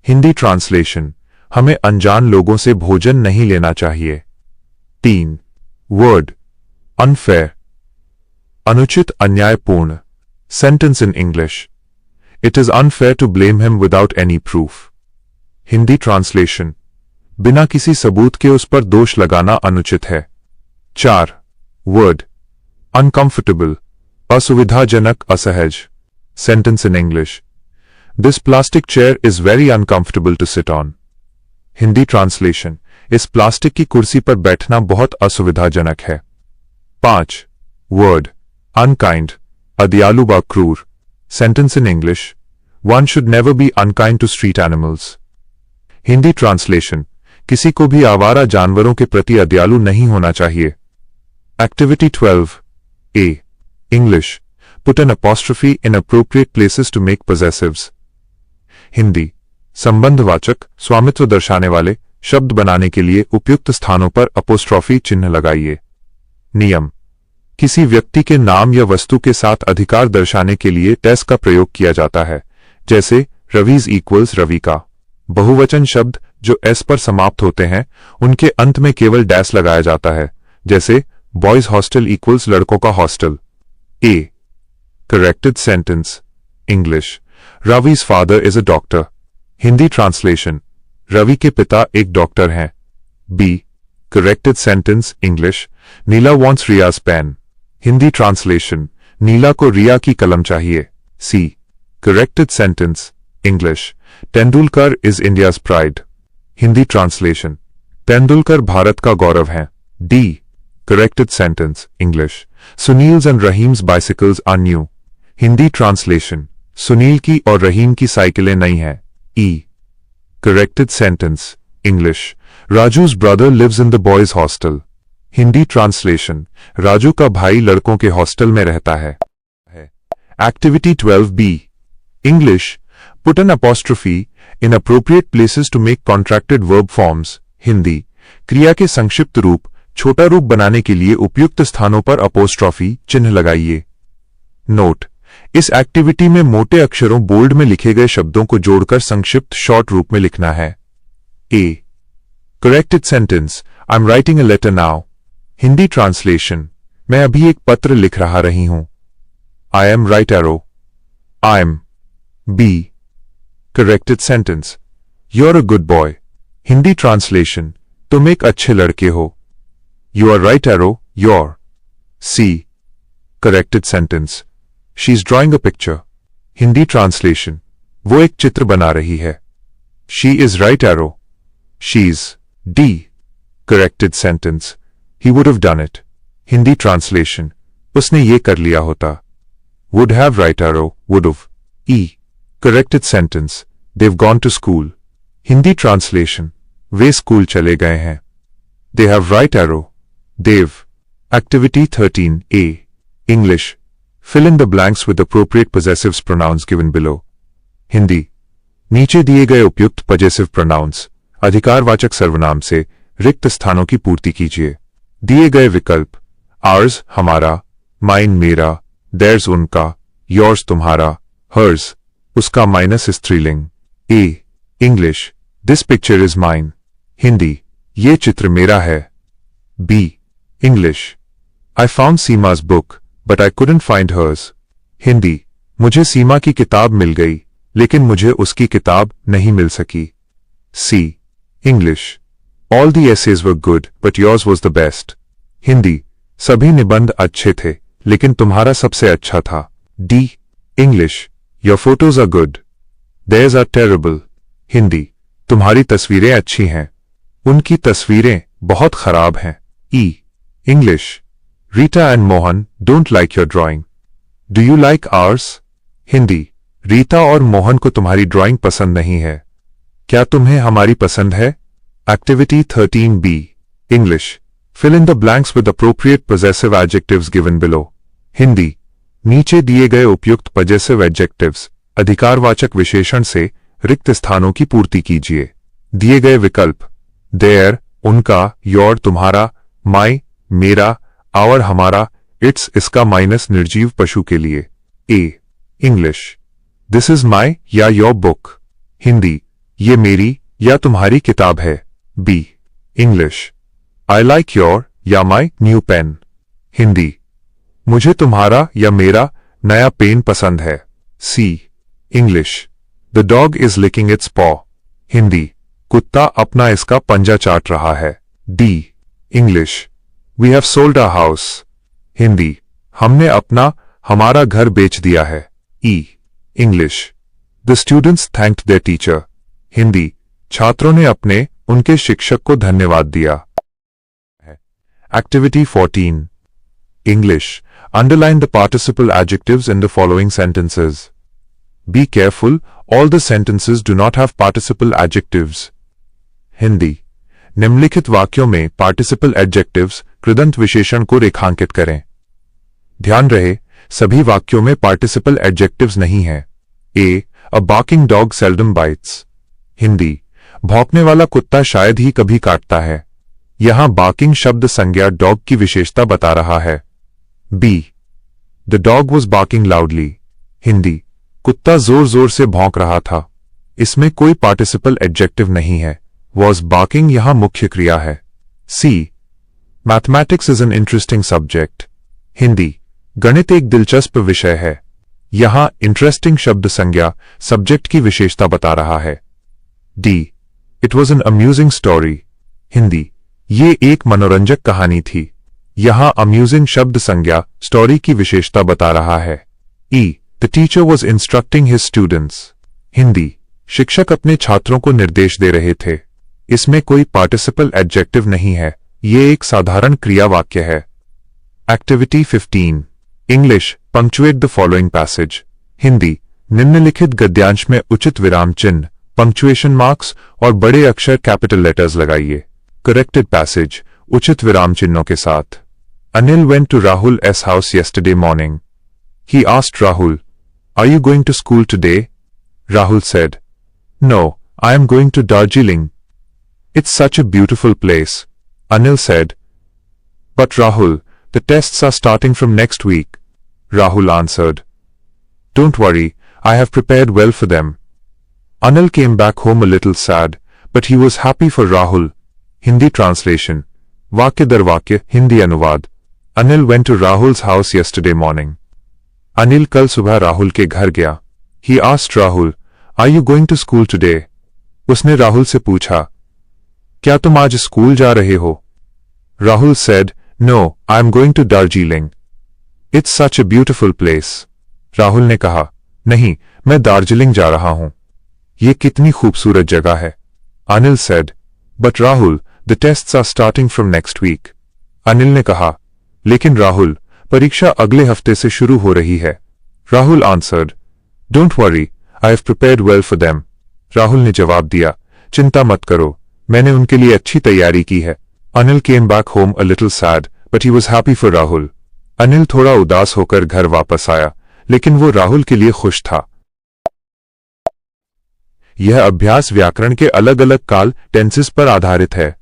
Hindi translation, हमें अनजान लोगों से भोजन नहीं लेना चाहिए। 3. वर्ड अनफेयर, अनुचित, अन्यायपूर्ण। Sentence in English, it is unfair to blame him without any proof. Hindi translation, बिना किसी सबूत के उस पर दोष लगाना अनुचित है। 4. वर्ड अनकंफर्टेबल, असुविधाजनक, असहज। Sentence in English, this plastic chair is very uncomfortable to sit on. Hindi translation, इस प्लास्टिक की कुर्सी पर बैठना बहुत असुविधाजनक है। 5. वर्ड अनकाइंड, अदयालु व क्रूर। Sentence in English, one should never be unkind to street animals. Hindi translation, किसी को भी आवारा जानवरों के प्रति अदयालु नहीं होना चाहिए। Activity 12 A. English, put an apostrophe in appropriate places to make possessives. Hindi, संबंधवाचक, स्वामित्व दर्शाने वाले शब्द बनाने के लिए उपयुक्त स्थानों पर अपोस्ट्रोफी चिन्ह लगाइए। नियम, किसी व्यक्ति के नाम या वस्तु के साथ अधिकार दर्शाने के लिए टेस का प्रयोग किया जाता है, जैसे रवीज इक्वल्स रविका। बहुवचन शब्द जो एस पर समाप्त होते हैं उनके अंत में केवल डैश लगाया जाता है, जैसे बॉयज हॉस्टल इक्वल्स लड़कों का hostel. A. Corrected sentence English, Ravi's father is a doctor. Hindi translation, Ravi के पिता एक डॉक्टर हैं। B. Corrected sentence English, Neela wants Riya's pen. Hindi translation, Neela को रिया की कलम चाहिए। C. Corrected sentence English, Tendulkar is India's pride. Hindi translation, Tendulkar भारत का गौरव हैं। D. Corrected sentence English, Sunil's and Rahim's bicycles are new. Hindi translation, Sunil की और रहीम की साइकिलें नई हैं। E. Corrected sentence English, Raju's brother lives in the boys hostel. Hindi translation, Raju का भाई लड़कों के हॉस्टल में रहता है। Activity 12B English, put an apostrophe in appropriate places to make contracted verb forms. Hindi, क्रिया के संक्षिप्त रूप, छोटा रूप बनाने के लिए उपयुक्त स्थानों पर अपोस्ट्रोफी चिन्ह लगाइए। नोट, इस एक्टिविटी में मोटे अक्षरों बोल्ड में लिखे गए शब्दों को जोड़कर संक्षिप्त शॉर्ट रूप में लिखना है। A. Corrected sentence, I am writing a letter now. Hindi translation, मैं अभी एक पत्र लिख रही हूं। I am right arrow, I am. B. Corrected sentence, you are a good boy. Hindi translation, तुम एक अच्छे लड़के हो। You are right arrow, you're. C. Corrected sentence, she is drawing a picture. Hindi translation, वो एक चित्र बना रही है। She is right arrow, she is. D. Corrected sentence, he would have done it. Hindi translation, उसने ये कर लिया होता। Would have right arrow, would have. E. Corrected sentence, they've gone to school. Hindi translation, वे स्कूल चले गए हैं। They have right arrow, they've. Activity 13A English, fill in the blanks with appropriate possessive pronouns given below. Hindi, नीचे दिए गए उपयुक्त possessive pronouns अधिकारवाचक सर्वनाम से रिक्त स्थानों की पूर्ति कीजिए। दिए गए विकल्प, ours हमारा, mine मेरा, theirs उनका, yours तुम्हारा, hers उसका माइनस स्त्रीलिंग। A. English, this picture is mine. Hindi, ये चित्र मेरा है। B. English, I found Seema's book, but I couldn't find hers. Hindi, मुझे सीमा की किताब मिल गई, लेकिन मुझे उसकी किताब नहीं मिल सकी। C. English, all the essays were good, but yours was the best. Hindi, सभी निबंध अच्छे थे, लेकिन तुम्हारा सबसे अच्छा था। D. English, your photos are good. Theirs are terrible. Hindi, तुम्हारी तस्वीरें अच्छी हैं, उनकी तस्वीरें बहुत खराब हैं। E. English, Rita and Mohan don't like your drawing. Do you like ours? Hindi, Rita और मोहन को तुम्हारी ड्राइंग पसंद नहीं है। क्या तुम्हें हमारी पसंद है? Activity 13B English, fill in the blanks with appropriate possessive adjectives given below. Hindi, नीचे दिए गए उपयुक्त पजेसिव एडजेक्टिव्स अधिकारवाचक विशेषण से रिक्त स्थानों की पूर्ति कीजिए। दिए गए विकल्प देयर उनका, योर तुम्हारा, माई मेरा, आवर हमारा, इट्स इसका माइनस निर्जीव पशु के लिए। ए इंग्लिश, दिस इज माई या योर बुक। हिंदी, ये मेरी या तुम्हारी किताब है। B English, I like your या माई न्यू पेन। हिंदी, मुझे तुम्हारा या मेरा नया पेन पसंद है। C English, the dog is licking its paw. Hindi, कुत्ता अपना इसका पंजा चाट रहा है। D English, we have sold our house. Hindi, हमने हमारा घर बेच दिया है। E English, the students thanked their teacher. Hindi, छात्रों ने उनके शिक्षक को धन्यवाद दिया। Activity 14 English, underline the participle adjectives in the following sentences. Be careful, all the sentences do not have participle adjectives. Hindi, निम्नलिखित वाक्यों में पार्टिसिपल एडजेक्टिव्स कृदंत विशेषण को रेखांकित करें। ध्यान रहे, सभी वाक्यों में पार्टिसिपल एडजेक्टिव्स नहीं है। A barking dog seldom bites. Hindi, भौंकने वाला कुत्ता शायद ही कभी काटता है। यहां बार्किंग शब्द संज्ञा डॉग की विशेषता बता रहा है। Be the dog was barking loudly. Hindi, कुत्ता जोर जोर से भौंक रहा था। इसमें कोई पार्टिसिपल एडजेक्टिव नहीं है। वॉज बार्किंग यहां मुख्य क्रिया है। C mathematics is an interesting subject. Hindi, गणित एक दिलचस्प विषय है। यहां इंटरेस्टिंग शब्द संज्ञा सब्जेक्ट की विशेषता बता रहा है। D it was an amusing story. Hindi, ये एक मनोरंजक कहानी थी। यहां अम्यूजिंग शब्द संज्ञा स्टोरी की विशेषता बता रहा है। E the teacher was instructing his students. Hindi, शिक्षक अपने छात्रों को निर्देश दे रहे थे। इसमें कोई पार्टिसिपल एडजेक्टिव नहीं है। ये एक साधारण क्रिया वाक्य है। Activity 15 English, punctuate the following passage. Hindi, निम्नलिखित गद्यांश में उचित विराम चिन्ह, पंक्चुएशन मार्क्स और बड़े अक्षर कैपिटल लेटर्स लगाइए। करेक्टेड पैसेज उचित विराम चिन्हों के साथ। Anil went to Rahul's house yesterday morning. He asked Rahul, "Are you going to school today?" Rahul said, "No, I am going to Darjeeling. It's such a beautiful place." Anil said, "But Rahul, the tests are starting from next week." Rahul answered, "Don't worry, I have prepared well for them." Anil came back home a little sad, but he was happy for Rahul. Hindi translation, वाक्य दर वाक्य हिंदी अनुवाद। Anil went to Rahul's house yesterday morning. Anil कल सुबह राहुल के घर गया। He asked Rahul, "Are you going to school today?" उसने राहुल से पूछा, क्या तुम आज स्कूल जा रहे हो? Rahul said, "No, I am going to Darjeeling. It's such a beautiful place." Rahul ने कहा, नहीं, मैं दार्जिलिंग जा रहा हूं। ये कितनी खूबसूरत जगह है। Anil said, "But Rahul, the tests are starting from next week." Anil ने कहा, लेकिन राहुल, परीक्षा अगले हफ्ते से शुरू हो रही है। Rahul answered, "Don't worry, I have prepared well for them." Rahul ने जवाब दिया, चिंता मत करो, मैंने उनके लिए अच्छी तैयारी की है। Anil came back home a little sad, but he was happy for Rahul. Anil थोड़ा उदास होकर घर वापस आया, लेकिन वो राहुल के लिए खुश था। यह अभ्यास व्याकरण के अलग अलग काल टेंसेस पर आधारित है।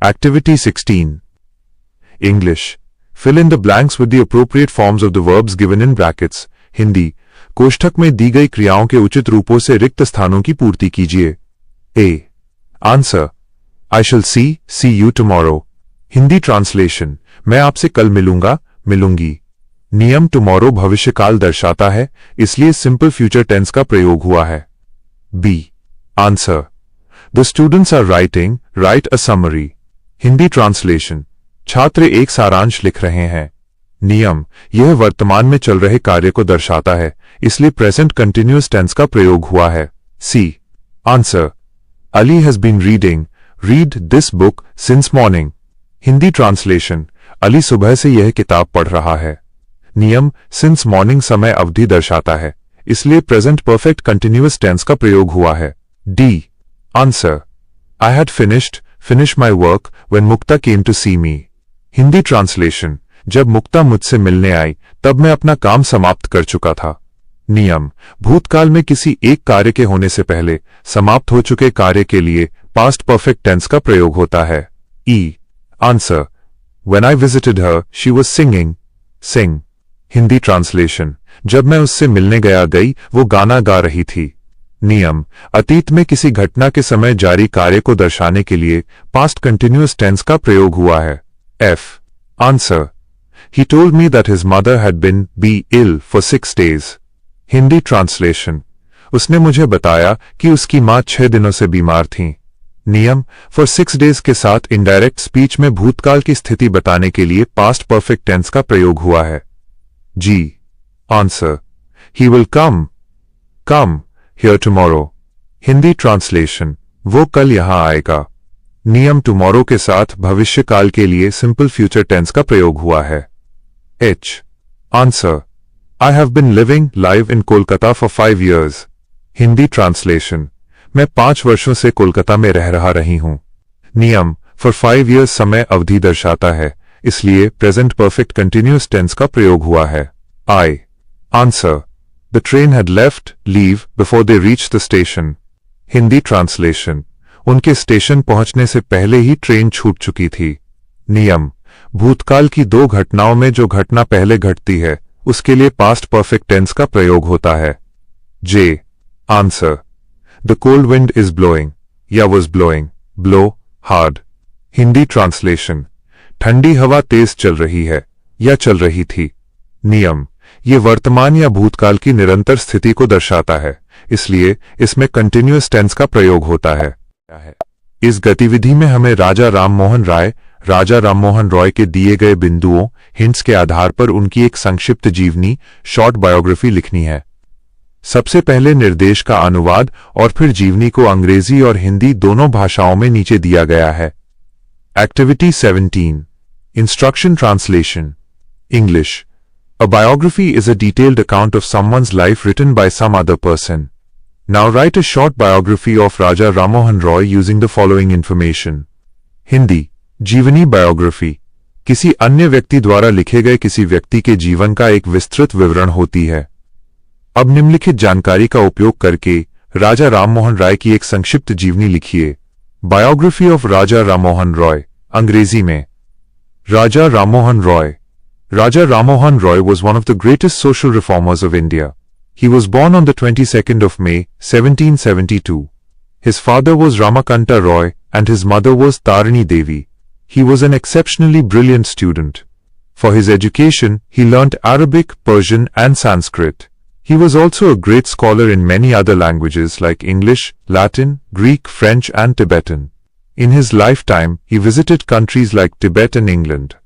Activity 16 English, fill in the blanks with the appropriate forms of the verbs given in brackets. Hindi, कोष्ठक में दी गई क्रियाओं के उचित रूपों से रिक्त स्थानों की पूर्ति कीजिए। A. Answer, I shall see you tomorrow. Hindi translation, मैं आपसे कल मिलूंगा, मिलूंगी। नियम tomorrow भविष्यकाल दर्शाता है, इसलिए सिंपल फ्यूचर टेंस का प्रयोग हुआ है। B. Answer, the students are writing, write a summary. Hindi translation, छात्र एक सारांश लिख रहे हैं। नियम, यह वर्तमान में चल रहे कार्य को दर्शाता है, इसलिए प्रेजेंट कंटिन्यूअस टेंस का प्रयोग हुआ है। C answer, Ali has been read this book since morning. Hindi translation, Ali सुबह से यह किताब पढ़ रहा है। नियम सिंस मॉर्निंग समय अवधि दर्शाता है, इसलिए प्रेजेंट परफेक्ट कंटिन्यूअस टेंस का प्रयोग हुआ है। D answer I had finish my work when Mukta came to see me. Hindi translation जब मुक्ता मुझसे मिलने आई तब मैं अपना काम समाप्त कर चुका था। नियम भूतकाल में किसी एक कार्य के होने से पहले समाप्त हो चुके कार्य के लिए पास्ट परफेक्ट टेंस का प्रयोग होता है। E answer when I visited her she was singing, sing. Hindi translation जब मैं उससे मिलने गई वो गाना गा रही थी। नियम अतीत में किसी घटना के समय जारी कार्य को दर्शाने के लिए पास्ट कंटिन्यूअस टेंस का प्रयोग हुआ है। F answer he told me that his mother had been ill for 6 days। Hindi translation उसने मुझे बताया कि उसकी मां 6 दिनों से बीमार थीं। नियम फॉर 6 days के साथ इनडायरेक्ट स्पीच में भूतकाल की स्थिति बताने के लिए पास्ट परफेक्ट टेंस का प्रयोग हुआ है। G answer he will come here tomorrow. Hindi translation वो कल यहां आएगा। नियम टुमारो के साथ भविष्य काल के लिए सिंपल फ्यूचर टेंस का प्रयोग हुआ है। H answer I have been living live in Kolkata for 5 years। Hindi translation मैं 5 वर्षों से कोलकाता में रह रही हूं। नियम फॉर 5 years समय अवधि दर्शाता है, इसलिए प्रेजेंट परफेक्ट कंटिन्यूअस टेंस का प्रयोग हुआ है। I answer the train had left leave before they reach the station. Hindi translation उनके स्टेशन पहुंचने से पहले ही ट्रेन छूट चुकी थी। नियम भूतकाल की 2 घटनाओं में जो घटना पहले घटती है उसके लिए पास्ट परफेक्ट टेंस का प्रयोग होता है। J answer the cold wind is blowing या was blowing, blow hard. Hindi translation ठंडी हवा तेज चल रही है या चल रही थी। नियम ये वर्तमान या भूतकाल की निरंतर स्थिति को दर्शाता है, इसलिए इसमें कंटिन्यूअस टेंस का प्रयोग होता है। इस गतिविधि में हमें राजा राममोहन रॉय के दिए गए बिंदुओं हिंट्स के आधार पर उनकी एक संक्षिप्त जीवनी शॉर्ट बायोग्राफी लिखनी है। सबसे पहले निर्देश का अनुवाद और फिर जीवनी को अंग्रेजी और हिंदी दोनों भाषाओं में नीचे दिया गया है। Activity 17 instruction translation English A biography is a detailed account of someone's life written by some other person. Now write a short biography of Raja Rammohan Roy using the following information. Hindi जीवनी biography किसी अन्य व्यक्ति द्वारा लिखे गए किसी व्यक्ति के जीवन का एक विस्तृत विवरण होती है। अब निम्नलिखित जानकारी का उपयोग करके राजा राममोहन राय की एक संक्षिप्त जीवनी लिखिए। बायोग्राफी ऑफ राजा राममोहन रॉय अंग्रेजी में। Raja Rammohan Roy. Raja Rammohan Roy was one of the greatest social reformers of India. He was born on the 22nd of May, 1772. His father was Ramakanta Roy and his mother was Tarini Devi. He was an exceptionally brilliant student. For his education, he learnt Arabic, Persian and Sanskrit. He was also a great scholar in many other languages like English, Latin, Greek, French and Tibetan. In his lifetime, he visited countries like Tibet and England.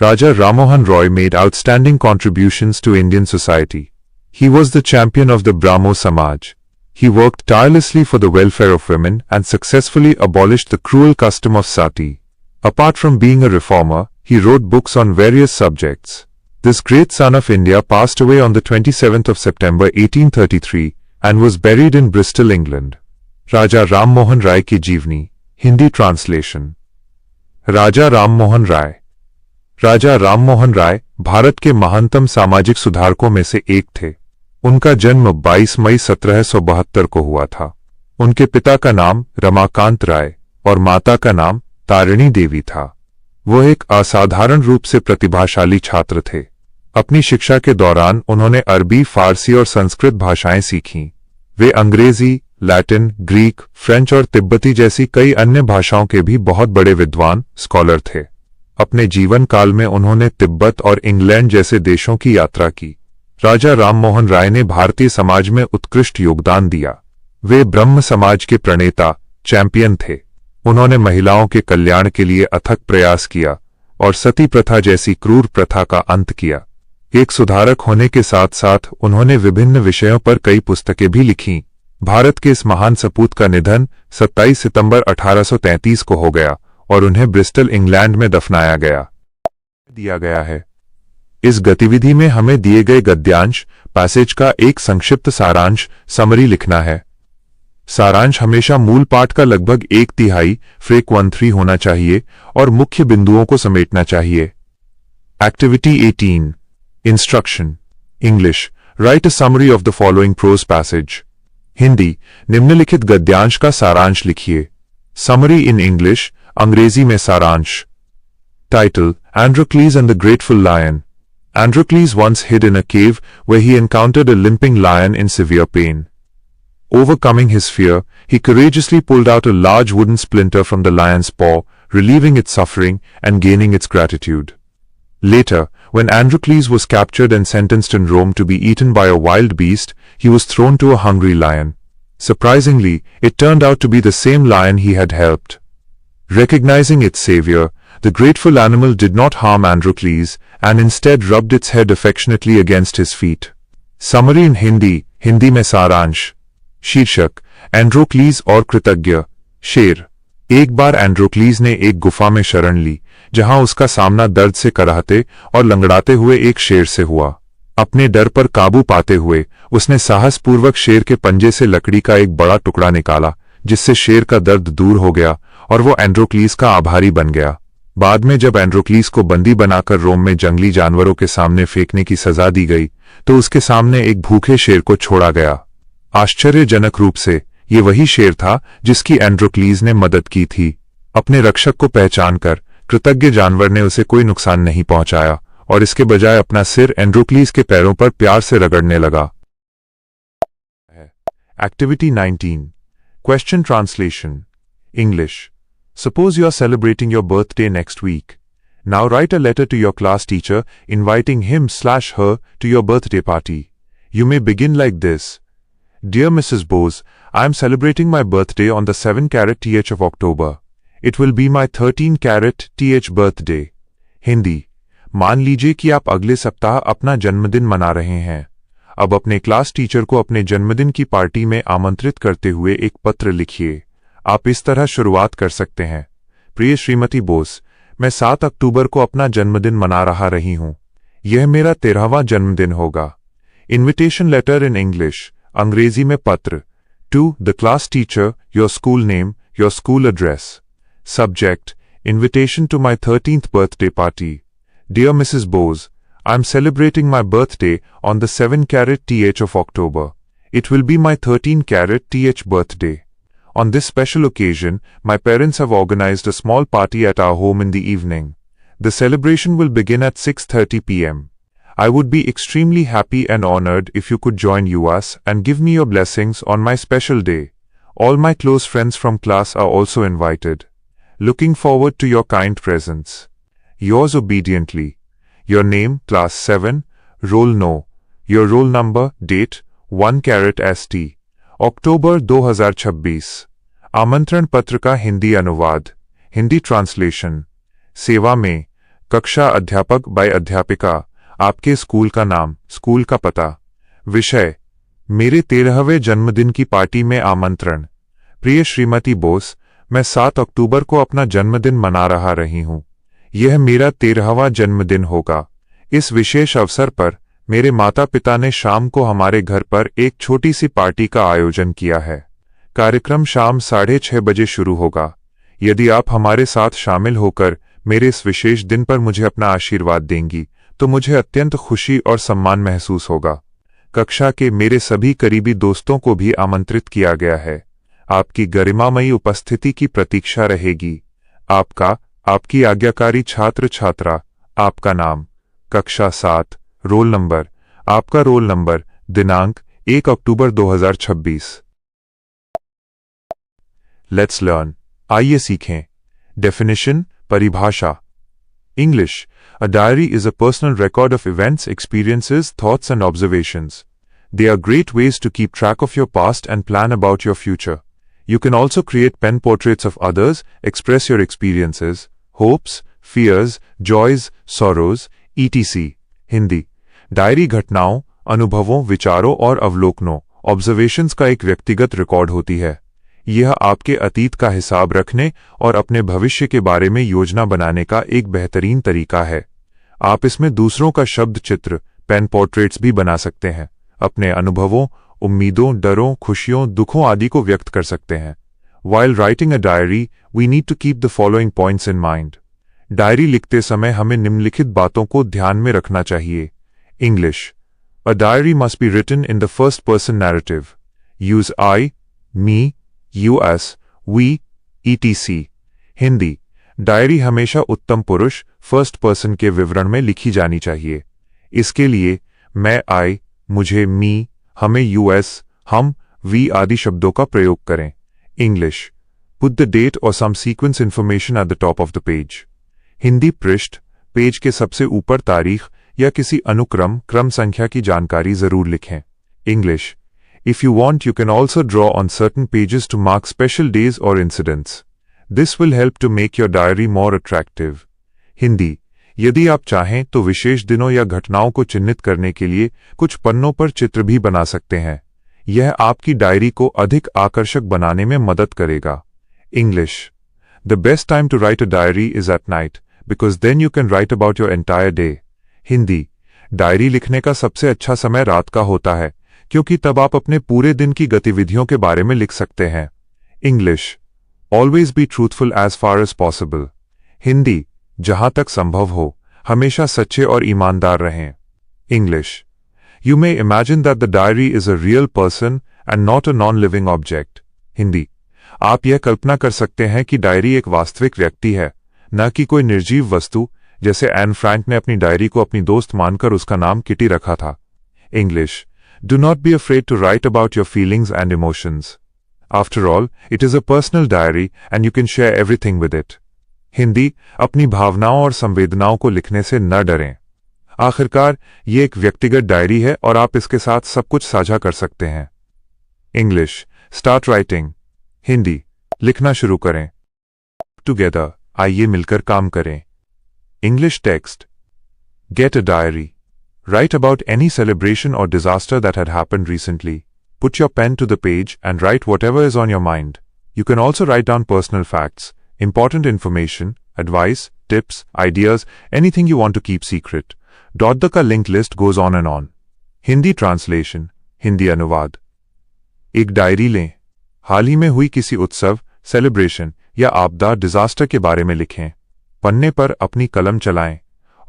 Raja Rammohan Roy made outstanding contributions to Indian society. He was the champion of the Brahmo Samaj. He worked tirelessly for the welfare of women and successfully abolished the cruel custom of sati. Apart from being a reformer, he wrote books on various subjects. This great son of India passed away on the 27th of September 1833 and was buried in Bristol, England. Raja Rammohan Rai की जीवनी Hindi translation. Raja Rammohan Roy. Raja Rammohan Roy Bharat के महानतम सामाजिक सुधारकों में से एक थे। उनका जन्म 22 मई 1772 को हुआ था। उनके पिता का नाम रमाकांत राय और माता का नाम तारिणी देवी था। वह एक असाधारण रूप से प्रतिभाशाली छात्र थे। अपनी शिक्षा के दौरान उन्होंने अरबी, फारसी और संस्कृत भाषाएं सीखीं। वे अंग्रेजी, लैटिन, ग्रीक, फ्रेंच और तिब्बती जैसी कई अन्य भाषाओं के भी बहुत बड़े विद्वान स्कॉलर थे। अपने जीवन काल में उन्होंने तिब्बत और इंग्लैंड जैसे देशों की यात्रा की। राजा राममोहन राय ने भारतीय समाज में उत्कृष्ट योगदान दिया। वे ब्रह्म समाज के प्रणेता, चैंपियन थे। उन्होंने महिलाओं के कल्याण के लिए अथक प्रयास किया और सती प्रथा जैसी क्रूर प्रथा का अंत किया। एक सुधारक होने के साथ साथ उन्होंने विभिन्न विषयों पर कई पुस्तकें भी लिखीं। भारत के इस महान सपूत का निधन 27 सितंबर 1833 को हो गया और उन्हें ब्रिस्टल, इंग्लैंड में दफनाया गया है। इस गतिविधि में हमें दिए गए गद्यांश पैसेज का एक संक्षिप्त सारांश समरी लिखना है। सारांश हमेशा मूल पाठ का लगभग 1/3 फ्रेक 1/3 होना चाहिए और मुख्य बिंदुओं को समेटना चाहिए। Activity 18 instruction English write a summary of the following prose passage. Hindi निम्नलिखित गद्यांश का सारांश लिखिए। समरी इन इंग्लिश अंग्रेजी में सारांश। Title Androcles and the grateful lion. Androcles once hid in a cave where he encountered a limping lion in severe pain. Overcoming his fear, he courageously pulled out a large wooden splinter from the lion's paw, relieving its suffering and gaining its gratitude. Later, when Androcles was captured and sentenced in Rome to be eaten by a wild beast, he was thrown to a hungry lion. Surprisingly, it turned out to be the same lion he had helped. Recognizing its savior, the grateful animal did not harm Androcles and instead rubbed its head affectionately against his feet. Summary in Hindi, Hindi में सारांश। शीर्षक एंड्रोक्लीज और कृतज्ञ। शेर। एक बार एंड्रोक्लीज ने एक गुफा में शरण ली, जहां उसका सामना दर्द से कराहते और लंगड़ाते हुए एक शेर से हुआ। अपने डर पर काबू पाते हुए उसने साहसपूर्वक शेर के पंजे से लकड़ी का एक बड़ा टुकड़ा निकाला, जिससे शेर का दर्द दूर हो गया और वो एंड्रोक्लीज का आभारी बन गया। बाद में जब एंड्रोक्लीज को बंदी बनाकर रोम में जंगली जानवरों के सामने फेंकने की सजा दी गई, तो उसके सामने एक भूखे शेर को छोड़ा गया। आश्चर्यजनक रूप से ये वही शेर था जिसकी एंड्रोक्लीज ने मदद की थी। अपने रक्षक को पहचानकर कृतज्ञ जानवर ने उसे कोई नुकसान नहीं पहुंचाया और इसके बजाय अपना सिर एंड्रोक्लीज के पैरों पर प्यार से रगड़ने लगा। Activity 19 question translation English. Suppose you are celebrating your birthday next week. Now write a letter to your class teacher inviting him/her to your birthday party. You may begin like this. Dear Mrs. Bose, I am celebrating my birthday on the 7th of October. It will be my 13th birthday. Hindi. मान लीजिए कि आप अगले सप्ताह अपना जन्मदिन मना रहे हैं। अब अपने क्लास टीचर को अपने जन्मदिन की पार्टी में आमंत्रित करते हुए एक पत्र लिखिए। आप इस तरह शुरुआत कर सकते हैं। प्रिय श्रीमती बोस, मैं 7 अक्टूबर को अपना जन्मदिन मना रही हूं। यह मेरा 13वां जन्मदिन होगा। इन्विटेशन लेटर इन इंग्लिश अंग्रेजी में पत्र। To the class teacher, your school name, your school address. Subject invitation to my 13th birthday party. Dear Mrs. Bose, I am celebrating my birthday on the 7th of October. It will be my 13th birthday. On this special occasion, my parents have organized a small party at our home in the evening. The celebration will begin at 6:30 p.m. I would be extremely happy and honored if you could join us and give me your blessings on my special day. All my close friends from class are also invited. Looking forward to your kind presence. Yours obediently. Your name, Class 7, Roll No. Your roll number, date, 1/ST. अक्टूबर 2026। आमंत्रण पत्र का हिंदी अनुवाद। Hindi translation. सेवा में कक्षा अध्यापक bye अध्यापिका। आपके स्कूल का नाम, स्कूल का पता। विषय मेरे 13वें जन्मदिन की पार्टी में आमंत्रण। प्रिय श्रीमती बोस, मैं 7 अक्टूबर को अपना जन्मदिन मना रही हूं। यह मेरा 13वां जन्मदिन होगा। इस विशेष अवसर पर मेरे माता पिता ने शाम को हमारे घर पर एक छोटी सी पार्टी का आयोजन किया है। कार्यक्रम शाम 6:30 बजे शुरू होगा। यदि आप हमारे साथ शामिल होकर मेरे इस विशेष दिन पर मुझे अपना आशीर्वाद देंगी तो मुझे अत्यंत खुशी और सम्मान महसूस होगा। कक्षा के मेरे सभी करीबी दोस्तों को भी आमंत्रित किया गया है। आपकी गरिमामयी उपस्थिति की प्रतीक्षा रहेगी। आपका, आपकी आज्ञाकारी छात्र छात्रा। आपका नाम, कक्षा 7, रोल नंबर, आपका रोल नंबर, दिनांक 1 अक्टूबर 2026। Let's learn. आइए सीखें। डेफिनेशन, परिभाषा। English. A diary is a personal record of events, experiences, thoughts and observations. They are great ways to keep track of your past and plan about your future. You can also create pen portraits of others, express your experiences, hopes, fears, joys, sorrows, etc. Hindi. Diary घटनाओं, अनुभवों, विचारों और अवलोकनों, observations का एक व्यक्तिगत record होती है। यह आपके अतीत का हिसाब रखने और अपने भविष्य के बारे में योजना बनाने का एक बेहतरीन तरीका है। आप इसमें दूसरों का शब्द चित्र पेन पोर्ट्रेट्स भी बना सकते हैं, अपने अनुभवों, उम्मीदों, डरों, खुशियों, दुखों आदि को व्यक्त कर सकते हैं। While writing a diary, we need to keep the following points in mind. Diary लिखते समय हमें निम्नलिखित बातों को ध्यान में रखना चाहिए। English. A diary must be written in the first person narrative. Use I, me, us, we, etc. Hindi. Diary हमेशा उत्तम पुरुष फर्स्ट पर्सन के विवरण में लिखी जानी चाहिए। इसके लिए मैं, I, मुझे, मी, हमें, us, हम, we आदि शब्दों का प्रयोग करें। English. Put the date or some sequence information at the top of the page. Hindi पृष्ठ पेज के सबसे ऊपर तारीख या किसी अनुक्रम क्रम संख्या की जानकारी जरूर लिखें। English. If you want, you can also draw on certain pages to mark special days or incidents. This will help to make your diary more attractive. Hindi. यदि आप चाहें तो विशेष दिनों या घटनाओं को चिन्हित करने के लिए कुछ पन्नों पर चित्र भी बना सकते हैं। यह आपकी डायरी को अधिक आकर्षक बनाने में मदद करेगा। English. The best time to write a diary is at night, because then you can write about your entire day. Hindi. Diary लिखने का सबसे अच्छा समय रात का होता है, क्योंकि तब आप अपने पूरे दिन की गतिविधियों के बारे में लिख सकते हैं। English. Always be truthful as far as possible. Hindi. जहां तक संभव हो हमेशा सच्चे और ईमानदार रहें। English. You may imagine that the diary is a real person and not a non-living object. Hindi. आप यह कल्पना कर सकते हैं कि डायरी एक वास्तविक व्यक्ति है, न कि कोई निर्जीव वस्तु, जैसे एन फ्रैंक ने अपनी डायरी को अपनी दोस्त मानकर उसका नाम किटी रखा था। English. Do not be afraid to write about your feelings and emotions. After all, it is a personal diary and you can share everything with it. Hindi. अपनी भावनाओं और संवेदनाओं को लिखने से न डरें। आखिरकार ये एक व्यक्तिगत डायरी है और आप इसके साथ सब कुछ साझा कर सकते हैं। English. Start writing. हिंदी। लिखना शुरू करें। Together. आइए मिलकर काम करें। English text. Get a diary. Write about any celebration or disaster that had happened recently. Put your pen to the page and write whatever is on your mind. You can also write down personal facts, important information, advice, tips, ideas, anything you want to keep secret. .the का link list goes on and on. Hindi translation. Hindi अनुवाद। एक diary लें। हाल ही में हुई किसी उत्सव, celebration या आपदा डिजास्टर के बारे में लिखें। पन्ने पर अपनी कलम चलाएं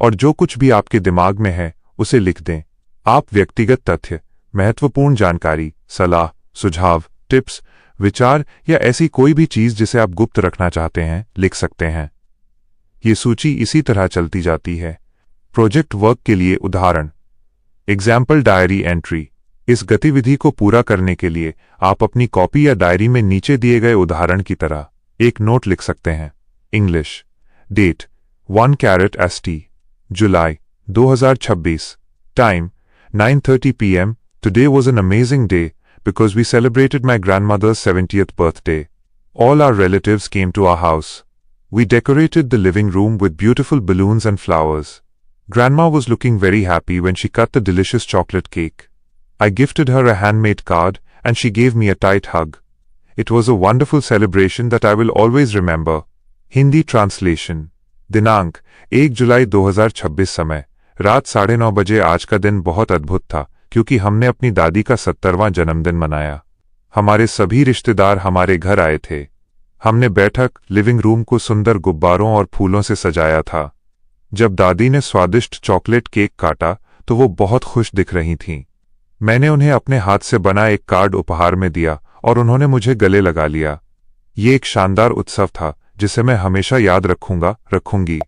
और जो कुछ भी आपके दिमाग में है उसे लिख दें। आप व्यक्तिगत तथ्य, महत्वपूर्ण जानकारी, सलाह, सुझाव, टिप्स, विचार या ऐसी कोई भी चीज जिसे आप गुप्त रखना चाहते हैं लिख सकते हैं। ये सूची इसी तरह चलती जाती है। प्रोजेक्ट वर्क के लिए उदाहरण। Example diary entry. इस गतिविधि को पूरा करने के लिए आप अपनी कॉपी या डायरी में नीचे दिए गए उदाहरण की तरह एक नोट लिख सकते हैं। English. Date 1 July 2026। Time 9:30 PM. Today was an amazing day because we celebrated my grandmother's 70th birthday. All our relatives came to our house. We decorated the living room with beautiful balloons and flowers. Grandma was looking very happy when she cut the delicious chocolate cake. I gifted her a handmade card and she gave me a tight hug. It was a wonderful celebration that I will always remember. Hindi translation. दिनांक 1 जुलाई 2026। समय रात 9:30 बजे। आज का दिन बहुत अद्भुत था क्योंकि हमने अपनी दादी का 70वां जन्मदिन मनाया। हमारे सभी रिश्तेदार हमारे घर आए थे। हमने बैठक, लिविंग रूम को सुंदर गुब्बारों और फूलों से सजाया था। जब दादी ने स्वादिष्ट चॉकलेट केक काटा तो वो बहुत खुश दिख रही थीं। मैंने उन्हें अपने हाथ से बना एक कार्ड उपहार में दिया और उन्होंने मुझे गले लगा लिया। ये एक शानदार उत्सव था जिसे मैं हमेशा याद रखूंगी।